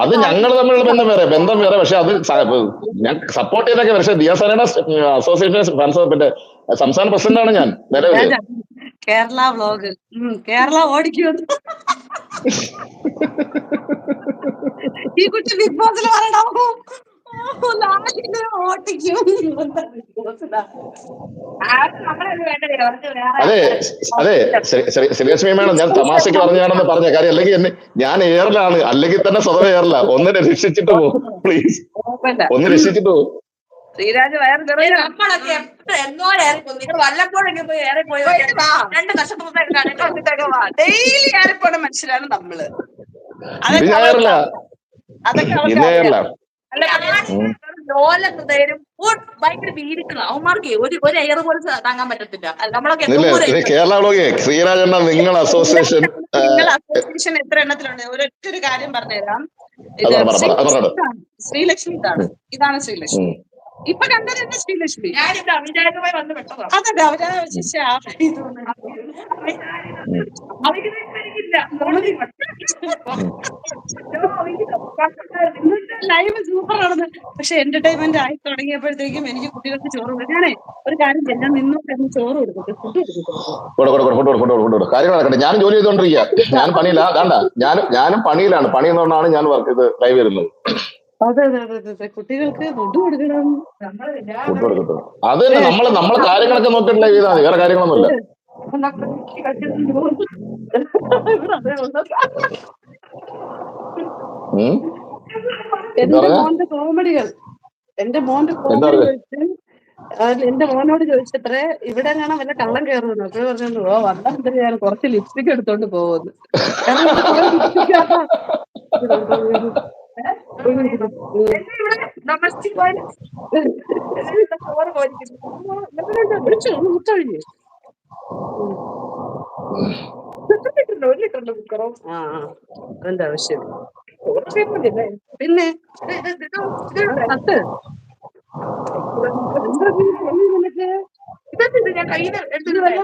അത് ഞങ്ങൾ തമ്മിലുള്ള ബന്ധം വേറെ. പക്ഷെ അത് ഞാൻ സപ്പോർട്ട് ചെയ്തൊക്കെ. പക്ഷെ ദിയാസാനയുടെ അസോസിയേഷൻ ഫാൻസ് സംസ്ഥാന പ്രസിഡന്റാണ് ഞാൻ നിലവിൽ. കേരള വ്ലോഗ് കേരള ഓടിക്കും. ഈ കുട്ടി ബിഗ് ബോസിൽ പറയണോ ഓട്ടിക്കും. അതെ ശ്രീലക്ഷ്മി മേഡം, ഞാൻ തമാശക്ക് പറഞ്ഞാണെന്ന് പറഞ്ഞ കാര്യം. അല്ലെങ്കിൽ ഞാൻ എയറിലാണ്, അല്ലെങ്കിൽ തന്നെ സ്വതവേ എയറില്ല. ഒന്ന് രക്ഷിച്ചിട്ട് പോകും പ്ലീസ്, ഒന്ന് രക്ഷിച്ചിട്ട് പോകും. ശ്രീരാജ് നമ്മളൊക്കെ എന്നോ ഏറിപ്പോ. നിങ്ങൾ വല്ലപ്പോഴൊക്കെ പോയി ഏറിപ്പോയി 2 നക്ഷത്രത്തേക്ക് ഡെയിലി ഏറിപ്പോണ മനുഷ്യരാണ് നമ്മള്. ഞാൻ എയറില്ല, ഇന്ന് എയറില്ല. ലോല ഹൃദയരും ഭയങ്കര വീരിക്കണം. അവന്മാർക്ക് ഒരു എയർ പോലെ താങ്ങാൻ പറ്റത്തില്ല. നമ്മളൊക്കെ കേരള വ്ലോഗ് ശ്രീരാജ് നിങ്ങൾ അസോസിയേഷൻ എത്ര എണ്ണത്തിലുണ്ട്? ഒരൊറ്റൊരു കാര്യം പറഞ്ഞുതരാം. ശ്രീലക്ഷ്മി ഇതാണ് ശ്രീലക്ഷ്മി. ഇപ്പൊ കണ്ടത് ശ്രീലക്ഷ്മി. ഞാനിവിടെ അവിചാരിതമായി വന്ന് പെട്ടതാ. അതെ, അവരാ ലൈവ് സൂപ്പർ ആണെന്ന്. പക്ഷെ എന്റർടൈൻമെന്റ് ആയി തുടങ്ങിയപ്പോഴത്തേക്കും എനിക്ക് കുട്ടികൾക്ക് ചോറ് കൊടുക്കും. ഞാനേ ഒരു കാര്യം ചെയ്യാൻ നിന്നോട്ട് ചോറ് കൊടുക്കട്ടെ, ഫുഡ് കാര്യങ്ങൾ നടക്കട്ടെ. ഞാനും ജോലി ചെയ്തോണ്ടിരിക്കുക. ഞാൻ പണിയില്ല. ഞാനും പണിയിലാണ്. പണി എന്നുകൊണ്ടാണ് ഞാൻ വർക്ക് ചെയ്ത് ലൈവ് വരുന്നത്. അതെ അതെ അതെ അതെ, കുട്ടികൾക്ക് ഫുഡ് കൊടുക്കണം. ഫുഡ് കൊടുക്കട്ടെ. അത് തന്നെ നമ്മള് കാര്യങ്ങളൊക്കെ നോക്കിയിട്ട് ലൈവ് ചെയ്താൽ മതി. വേറെ കാര്യങ്ങളൊന്നുമില്ല. എന്റെ മോന്റെ കോമഡികൾ ചോദിച്ച് എന്റെ മോനോട് ചോദിച്ചത്രേ ഇവിടെ കാണാൻ വല്ല കള്ളം കയറുന്നു. അപ്പൊ പറഞ്ഞു വന്നിട്ട് ഞാൻ കുറച്ച് ലിപ്സ്റ്റിക് എടുത്തോണ്ട് പോകുന്നു. മുത്തഴിഞ്ഞ് അതിന്റെ ആവശ്യം പിന്നെ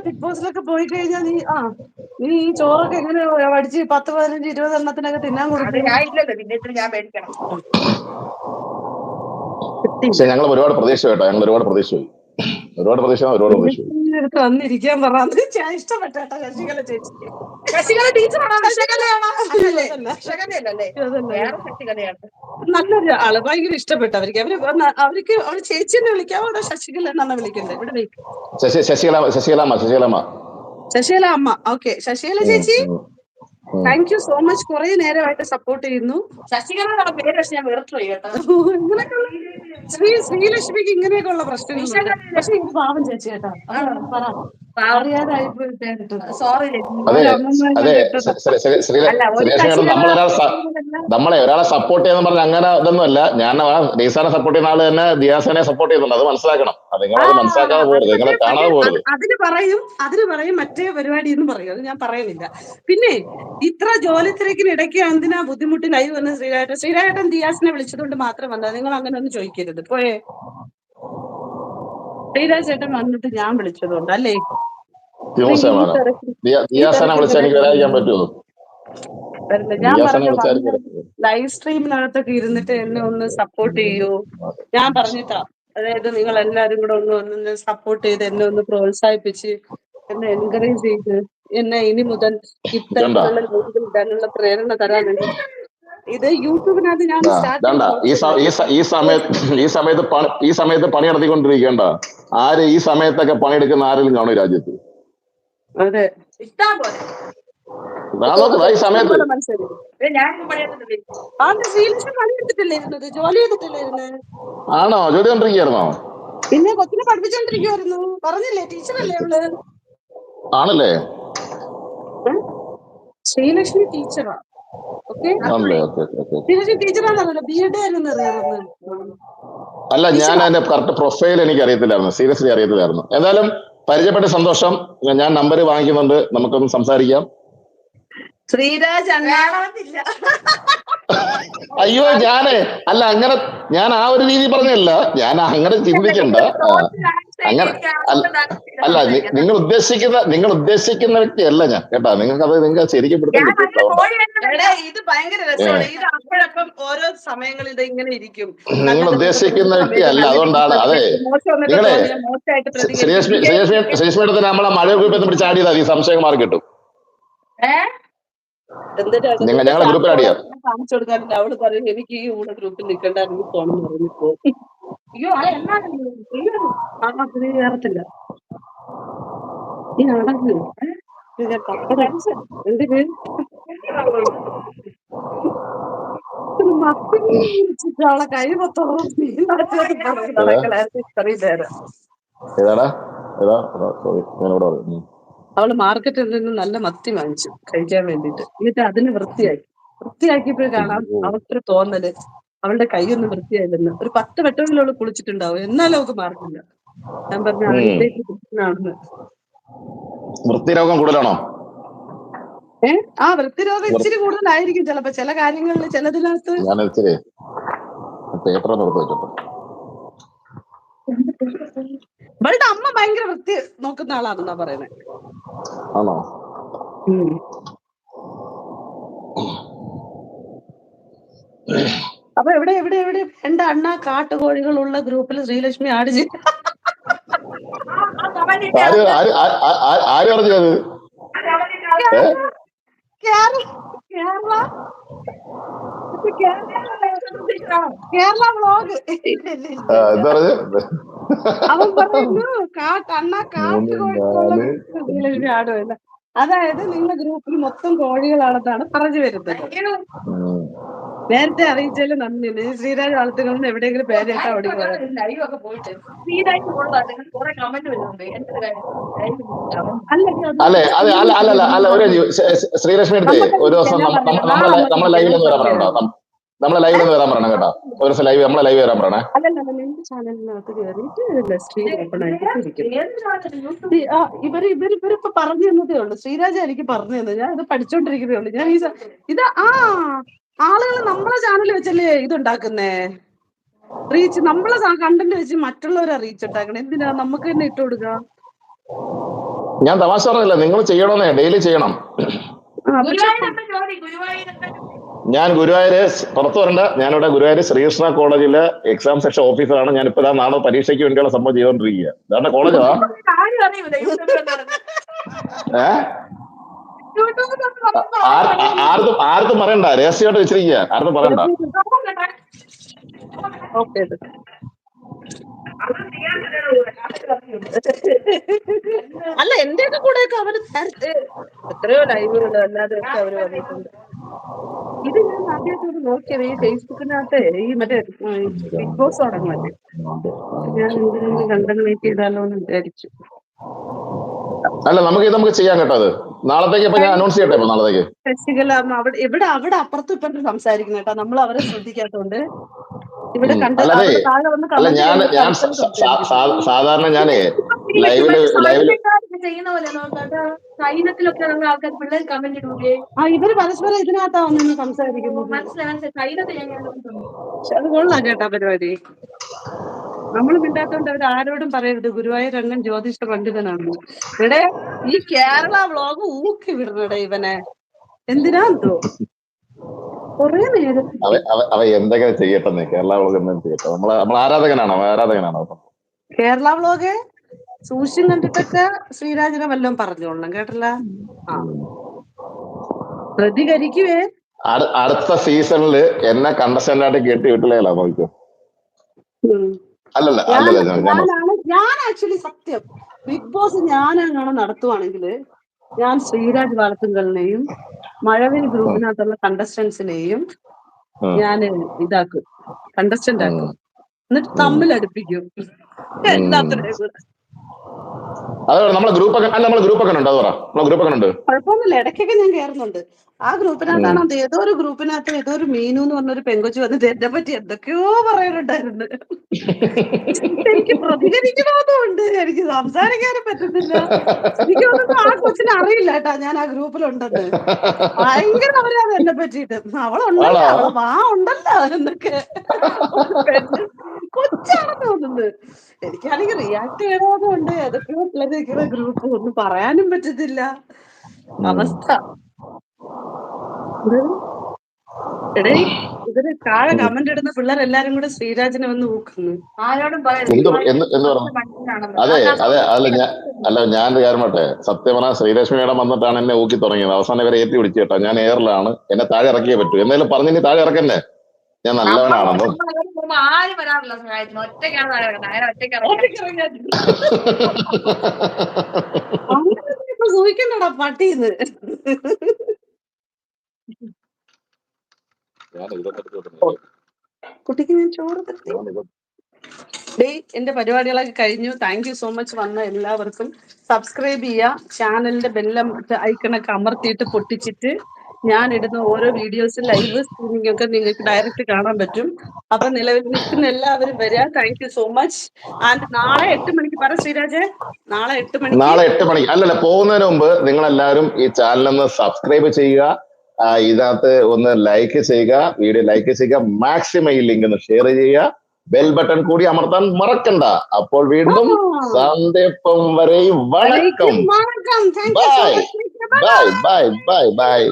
ബിഗ് ബോസിലൊക്കെ പോയി കഴിഞ്ഞാൽ നീ ഈ ചോറൊക്കെ എങ്ങനെ വടിച്ച് 10, 15, 20 എണ്ണത്തിനൊക്കെ തിന്നാൻ കൊടുക്കും. ഞങ്ങൾ ഒരുപാട് പ്രതീക്ഷ കേട്ടോ. ഞങ്ങൾ ഒരുപാട് പ്രതീക്ഷ എടുത്ത് വന്നിരിക്കാൻ പറഞ്ഞത് ഞാൻ ഇഷ്ടപ്പെട്ടേട്ടോ. ശശികല ചേച്ചി നല്ലൊരു ആള്, ഭയങ്കര ഇഷ്ടപ്പെട്ട അവർക്ക്. അവര് ചേച്ചിനെ വിളിക്കാവോ അതോ ശശികല എന്നാണ് വിളിക്കണ്ടേ? ഇവിടെ ശശികല അമ്മ. ഓക്കെ, ശശികല ചേച്ചി താങ്ക് യു സോ മച്ച്. കുറെ നേരമായിട്ട് സപ്പോർട്ട് ചെയ്യുന്നു. ശശികല പേര് പക്ഷെ ഞാൻ വെറുത്തു പോയി കേട്ടോ. ശ്രീലക്ഷ്മിക്ക് ഇങ്ങനെയൊക്കെ ഉള്ള പ്രശ്നങ്ങൾ. പക്ഷെ പാവം ചേച്ചി കേട്ടോ, സോറി. നമ്മളെ ഒരാളെ സപ്പോർട്ട് ചെയ്യുന്ന പറഞ്ഞ അങ്ങനെ ഇതൊന്നും അല്ല. ഞാൻ ദിയാസാനെ സപ്പോർട്ട് ചെയ്യുന്ന ആള് തന്നെ ദിയാസാനെ സപ്പോർട്ട് ചെയ്യുന്നുണ്ട്. അത് മനസ്സിലാക്കണം. അത് നിങ്ങളത് മനസ്സിലാക്കാതെ പോകരുത്, നിങ്ങളെ കാണാതെ പോകരുത്. അതിന് പറയും മറ്റേ പരിപാടി എന്ന് പറയും. അത് ഞാൻ പറയുന്നില്ല. പിന്നെ ഇത്ര ജോലി തിരക്കിനിടയ്ക്ക് എന്തിനാ ബുദ്ധിമുട്ട് ലൈവ് വന്ന് ശ്രീരാജേട്ടൻ ദിയാസിനെ വിളിച്ചതുകൊണ്ട് മാത്രം വന്നത്. നിങ്ങൾ അങ്ങനെ ഒന്നും ചോദിക്കരുത്. പോയേ ശ്രീരാജേട്ടൻ വന്നിട്ട് ഞാൻ വിളിച്ചതുകൊണ്ട് അല്ലേ? ഞാൻ പറഞ്ഞു ലൈവ് സ്ട്രീമിനകത്തൊക്കെ ഇരുന്നിട്ട് എന്നെ ഒന്ന് സപ്പോർട്ട് ചെയ്യൂ. ഞാൻ പറഞ്ഞിട്ടാ, അതായത് നിങ്ങൾ എല്ലാരും കൂടെ ഒന്ന് സപ്പോർട്ട് ചെയ്ത് എന്നെ ഒന്ന് പ്രോത്സാഹിപ്പിച്ച് എന്നെ എൻകറേജ് ചെയ്ത് എന്നെ ഇനി മുതൽ ഇത്തരത്തിലുള്ള ലൈവിൽ ഇടാനുള്ള പ്രേരണ തരാനുണ്ട്. ഇത് യൂട്യൂബിനകത്ത് ഞാൻ ഈ സമയത്ത് പണി നടത്തിക്കൊണ്ടിരിക്കേണ്ട ആര് ഈ സമയത്തൊക്കെ പണിയെടുക്കുന്ന ആരെങ്കിലും കാണും രാജ്യത്ത്? അതെ, ഇഷ്ടം പോലെ. ഈ സമയത്ത് മത്സരം ഞാൻ പണിയെടുത്തിട്ടില്ലേ? ആദ്യം ശ്രീലക്ഷ്മി പണിയെടുത്തിട്ടല്ലേ ഇരുന്നത്, ജോലി ചെയ്തിട്ടല്ലേ ഇരുന്നത്? ആണോ? ജോലി കണ്ടിരിക്കുകയായിരുന്നോ? പിന്നെ കൊച്ചിനെ പഠിപ്പിച്ചോണ്ടിരിക്കുവായിരുന്നു, പറഞ്ഞില്ലേ, ടീച്ചറല്ലേ അവള്? ആണല്ലേ? ശ്രീലക്ഷ്മി ടീച്ചറാ. ഓക്കെ, ആണല്ലേ? Okay okay. ശ്രീലക്ഷ്മി ടീച്ചറാണെന്നല്ലോ, BEd ആയിരുന്നു അറിയാമെന്ന്. അല്ല, ഞാൻ അതിന്റെ കറക്റ്റ് പ്രൊഫൈൽ എനിക്ക് അറിയത്തില്ലായിരുന്നു, സീരിയസ്ലി അറിയത്തില്ലായിരുന്നു. എന്തായാലും പരിചയപ്പെട്ട സന്തോഷം. ഞാൻ നമ്പർ വാങ്ങിക്കുന്നുണ്ട്, നമുക്കൊന്ന് സംസാരിക്കാം. ശ്രീരാജ് അണ്ണാ അയ്യോ, അല്ല അങ്ങനെ ഞാൻ ആ ഒരു രീതി പറഞ്ഞല്ല, ഞാൻ അങ്ങനെ ചിന്തിക്കണ്ട. അങ്ങനെ അല്ല, നിങ്ങൾ ഉദ്ദേശിക്കുന്ന വ്യക്തിയല്ല ഞാൻ, കേട്ടാ. നിങ്ങൾക്ക് ശരിക്കും പിടുത്തം കിട്ടും. ഇത് ഭയങ്കര രസമാണ്. ഇത് അപ്പോഴപ്പം ഓരോ സമയങ്ങളിൽ ഇത് ഇങ്ങനെ ഇരിക്കും. നിങ്ങൾ ഉദ്ദേശിക്കുന്ന വ്യക്തിയല്ല, അതുകൊണ്ടാണ്. അതെ, നിങ്ങളെ ശ്രീലക്ഷ്മിയുടെ നമ്മളെ മഴ ഗ്രൂപ്പിൽ പിടിച്ച് ആഡ് ചെയ്താൽ ഈ സംശയം മാറി കിട്ടും. ഞങ്ങളെ ഗ്രൂപ്പിൽ ആഡ് ചെയ്യാം. കാണിച്ചു കൊടുക്കാനില്ല. അവള് പറയും എനിക്ക് ഈ ഊണ ഗ്രൂപ്പിൽ നിൽക്കേണ്ട, എനിക്ക് പോണം എന്ന് പറഞ്ഞു പോകും. അയ്യോ അതിന് കയറത്തില്ല. ഈ നടക്ക് എന്തിന് അവളെ കൈ മൊത്തോളം അവള് മാർക്കറ്റിൽ നിന്ന് നല്ല മത്തി വാങ്ങിച്ചു കഴിക്കാൻ വേണ്ടിട്ട്. എന്നിട്ട് അതിന് വൃത്തിയാക്കിയപ്പോഴും കാണാം അവൾക്ക് തോന്നല് അവളുടെ കൈയൊന്നും വൃത്തിയായില്ലെന്ന്. ഒരു 10 വട്ടമെങ്കിലും അവള് കുളിച്ചിട്ടുണ്ടാവും, എന്നാലും അവൾക്ക് മാർക്കില്ല. ഞാൻ പറഞ്ഞു അതിലേക്ക് കുളിച്ചതാണെന്ന്. വൃത്തിരോഗം കൂടുതലാണോ? ആ വൃത്തിരോഗം ഇച്ചിരി കൂടുതലായിരിക്കും ചിലപ്പോ, ചില കാര്യങ്ങളിൽ ചിലതിനകത്ത്. ഇവളുടെ അമ്മ ഭയങ്കര വൃത്തി നോക്കുന്ന ആളാണെന്നാ പറയുന്നത്. ആണോ? അപ്പൊ എവിടെ എന്റെ അണ്ണ കാട്ടുകോഴികളുള്ള ഗ്രൂപ്പിൽ ശ്രീലക്ഷ്മി ആഡ് ചെയ്യും. കേരള വ്ളോഗ് അവൻ പറയുന്നു അണ്ണ കാട്ടുകോഴികളുള്ള ശ്രീലക്ഷ്മി ആടുമല്ല. അതായത് നിങ്ങളുടെ ഗ്രൂപ്പിൽ മൊത്തം കോഴികളാണെന്നാണ് പറഞ്ഞു വരുന്നത്. നേരത്തെ അറിയിച്ചാലും നന്ദി. ശ്രീരാജ് വളർത്തുകളിൽ എവിടെയെങ്കിലും പേരേട്ടാ ഓടി ലൈവൊക്കെ പോയിട്ട് ശ്രീരാജ് കുറെ കമന്റ് വരുന്നുണ്ട്. അല്ല, ഒരു ശ്രീലക്ഷ്മി എടുത്തേ ഒരു ദിവസം നമ്മളെ ലൈവിൽ ഒന്ന് വരാൻ പറയണ്ടോ? നമ്മളെ ലൈവിൽ ഒന്ന് വരാൻ പറയണം കേട്ടോ. ഒരു ദിവസം നമ്മളെ ലൈവ് വരാൻ പറയണേ. അല്ലല്ല, നിന്റെ ചാനലിനകത്ത് കയറിയിട്ട് സ്ട്രീം ഓപ്പൺ ആയിട്ട് ഇവരിപ്പൊ പറഞ്ഞു തന്നതേ ഉള്ളൂ. ശ്രീരാജ് എനിക്ക് പറഞ്ഞു തന്നത്, ഞാൻ ഇത് പഠിച്ചോണ്ടിരിക്കുന്നതേ ഉള്ളൂ. ഞാൻ ഇത് ആളുകൾ നമ്മളെ ചാനൽ വെച്ചല്ലേ ഇതുണ്ടാക്കുന്നേ, റീച്ച്. നമ്മളെ കണ്ടന്റ് വെച്ച് മറ്റുള്ളവരെ റീച്ച് ഉണ്ടാക്കണം. എന്തിനാ നമുക്ക് തന്നെ ഇട്ട് കൊടുക്കാം? ഞാൻ തമാശ പറഞ്ഞില്ല, നിങ്ങൾ ചെയ്യണമെന്നേ, ഡെയിലി ചെയ്യണം. ഞാൻ ഗുരുവായൂര് പുറത്തു വരണ്ട, ഞാനിവിടെ ഗുരുവായൂർ ശ്രീകൃഷ്ണ കോളേജിലെ എക്സാം സെക്ഷൻ ഓഫീസറാണ്. ഞാനിപ്പോ നാളെ പരീക്ഷയ്ക്ക് വേണ്ടിയുള്ള സംഭവം ചെയ്തോണ്ടിരിക്കുക. ഇതാണ് കോളേജാ. ആർക്കും പറയണ്ട, രഹസ്യമായിട്ട് വെച്ചിരിക്കുക, ആർക്കും പറയണ്ട. അല്ല, എന്റെയൊക്കെ കൂടെയൊക്കെ അവര് എത്രയോ ലൈവുകൾ അല്ലാതെ ഒക്കെ അവര് വന്നിട്ടുണ്ട്. ഇത് ഞാൻ ആദ്യമായിട്ട് നോക്കിയത് ഈ ഫേസ്ബുക്കിനകത്ത് ഈ മറ്റേ ബിഗ് ബോസ് തുടങ്ങുമല്ലേ, ഞാൻ എന്തിനെങ്കിലും കണ്ടന്റ് വെയിറ്റ് ചെയ്താലോ എന്ന് വിചാരിച്ചു. അല്ല, നമുക്ക് ചെയ്യാൻ കേട്ടോ. അത് നാളത്തേക്ക് ഞാൻ അനൗൺസ് ചെയ്യട്ടെ. നാളത്തേക്ക് ശശികല അവിടെ അപ്പുറത്തും ഇപ്പുറത്തും സംസാരിക്കുന്ന കേട്ടോ, നമ്മൾ അവരെ ശ്രദ്ധിക്കാത്തോണ്ട്. ഇവിടെ സാധാരണ ഞാനേ ലൈവില് ചെയ്യുന്ന പോലെ സൈനത്തിലൊക്കെ ആൾക്കാർ പിള്ളേർ കമന്റ് ഇടൂലേ, ഇവര് പരസ്പരം ഇതിനകത്താ വന്നു സംസാരിക്കുന്നത്. മനസ്സിലായി. സൈനത്തിൽ അത് കൊള്ളാം കേട്ടാ പരിപാടി. നമ്മൾ മിണ്ടാത്തോണ്ട് അവർ ആരോടും പറയരുത് ഗുരുവായൂർ അണ്ണൻ ജ്യോതിഷ പണ്ഡിതനാണെന്ന്. ഇവിടെ ഈ കേരള വ്ളോഗ് ഊക്കി വിടണടെ ഇവനെ, എന്തിനാ എന്തോ കൊറേ നേരം അവ എന്തൊക്കെ ചെയ്യട്ടെ. കേരള വ്ളോഗ് എന്തെങ്കിലും ചെയ്യട്ടെ. നമ്മളെ ആരാധകനാണോ? കേരള വ്ളോഗ് സൂക്ഷ്യം കണ്ടിട്ടൊക്കെ ശ്രീരാജിനെ വല്ലതും പറഞ്ഞോളണം കേട്ടല്ല. പ്രതികരിക്കുവേ. അടുത്ത സീസണില് എന്നെ കണ്ടസ്റ്റന്റായിട്ട് കേട്ടി വിട്ടില്ല നോക്കൂ. ഞാൻ ആക്ച്വലി സത്യം ബിഗ് ബോസ് ഞാനാണ് നടത്തുവാണെങ്കിൽ ഞാൻ ശ്രീരാജ് വളർത്തുങ്കലിനെയും മഴവിൽ ഗ്രൂപ്പിനകത്തുള്ള കണ്ടസ്റ്റൻസിനെയും ഞാൻ ഇതാക്കും, കണ്ടസ്റ്റന്റ് ആക്കും, എന്നിട്ട് തമ്മിൽ അടുപ്പിക്കും എല്ലാത്തിനെയും കൂടെ. അത് നമ്മളെ ഗ്രൂപ്പൊക്കെ ഉണ്ട്. അത് പറ, നമ്മളെ ഗ്രൂപ്പൊക്കെ ഉണ്ട്. കുഴപ്പമൊന്നുമില്ല, ഇടയ്ക്കൊക്കെ ഞാൻ കയറുന്നുണ്ട്. ആ ഗ്രൂപ്പിനകത്താണ് അത് ഏതോ ഒരു ഗ്രൂപ്പിനകത്ത് ഏതോ ഒരു മീനു എന്ന് പറഞ്ഞൊരു പെങ്കൊച്ചു വന്നിട്ട് എന്നെ പറ്റി എന്തൊക്കെയോ പറയുന്നുണ്ടായിരുന്നു. എനിക്ക് പ്രതികരിക്കണമെന്നുണ്ട്, എനിക്ക് സംസാരിക്കാനും പറ്റുന്നില്ല. എനിക്ക് തോന്നുന്നു ആ കൊച്ചിനെ അറിയില്ല കേട്ടാ ഞാൻ ആ ഗ്രൂപ്പിലുണ്ടെന്ന്. ഭയങ്കര അവരാണ് എന്നെ പറ്റിയിട്ട്. അവളുണ്ടല്ലോ, അവളെ വാ ഉണ്ടല്ലോ എന്നൊക്കെ. കൊച്ചാണെന്ന് തോന്നുന്നത്. എനിക്കാണെങ്കിൽ റിയാക്ട് ചെയ്യണമെന്നുണ്ട്. ഏതൊക്കെയോ പിള്ളേർ ഗ്രൂപ്പ് ഒന്നും പറയാനും പറ്റത്തില്ല അവസ്ഥ. എടേ ഇതിന് താഴെ കമന്റ് ഇടുന്ന പിള്ളേരെല്ലാരും കൂടെ ശ്രീരാജിനെ വന്ന് ഊക്കുന്നു. ആരോടും പറയരുത്. എന്ത് പറഞ്ഞു? അതെ ഞാൻ കാര്യം പറട്ടെ, സത്യം പറഞ്ഞാൽ ശ്രീലക്ഷ്മി മേഡം വന്നിട്ടാണ് എന്നെ ഊക്കി തുടങ്ങിയത്. അവസാനം ഇവരെ ഏറ്റി പിടിച്ചു കേട്ടോ. ഞാൻ എയറിലാണ്, എന്നെ താഴെ ഇറക്കിയേ പറ്റൂ. എന്തായാലും പറഞ്ഞിനി താഴെ ഇറക്കന്നെ, ഞാൻ നല്ലവനാണെന്നും. ആരും വരാറില്ല സഹായത്തിന്, ഒറ്റയ്ക്കാണ് താഴെ കിടക്കുന്നത്. അങ്ങനെ ഒറ്റയ്ക്ക് സൂഹിക്കണ്ടടാ പട്ടീന്ന്. കുട്ടിക്ക് ഞാൻ ചോറ് തട്ടി. എന്റെ പരിപാടികളൊക്കെ കഴിഞ്ഞു. താങ്ക് യു സോ മച്ച് വന്ന എല്ലാവർക്കും. സബ്സ്ക്രൈബ് ചെയ്യുക, ചാനലിന്റെ ബെല്ലം ഐക്കണൊക്കെ അമർത്തിയിട്ട് പൊട്ടിച്ചിട്ട് ഞാൻ ഇടുന്ന ഓരോ വീഡിയോസ് ലൈവ് സ്ട്രീമിംഗ് ഒക്കെ നിങ്ങൾക്ക് ഡയറക്റ്റ് കാണാൻ പറ്റും. അപ്പൊ നിലവിൽ നിൽക്കുന്ന എല്ലാവരും വരിക. Thank you so much. And നാളെ 8 മണിക്ക് പറ ശ്രീരാജെ, നാളെ 8 മണിക്ക് അല്ലല്ല, പോകുന്നതിന് മുമ്പ് നിങ്ങൾ എല്ലാവരും ഈ ചാനലൊന്ന് സബ്സ്ക്രൈബ് ചെയ്യുക, ഇതിനകത്ത് ഒന്ന് ലൈക്ക് ചെയ്യുക, വീഡിയോ ലൈക്ക് ചെയ്യുക, മാക്സിമം ഈ ലിങ്ക് ഒന്ന് ഷെയർ ചെയ്യുക, ബെൽ ബട്ടൺ കൂടി അമർത്താൻ മറക്കണ്ട. അപ്പോൾ വീണ്ടും സന്ധ്യപ്പം വരെ വണക്കം. Bye bye bye bye bye.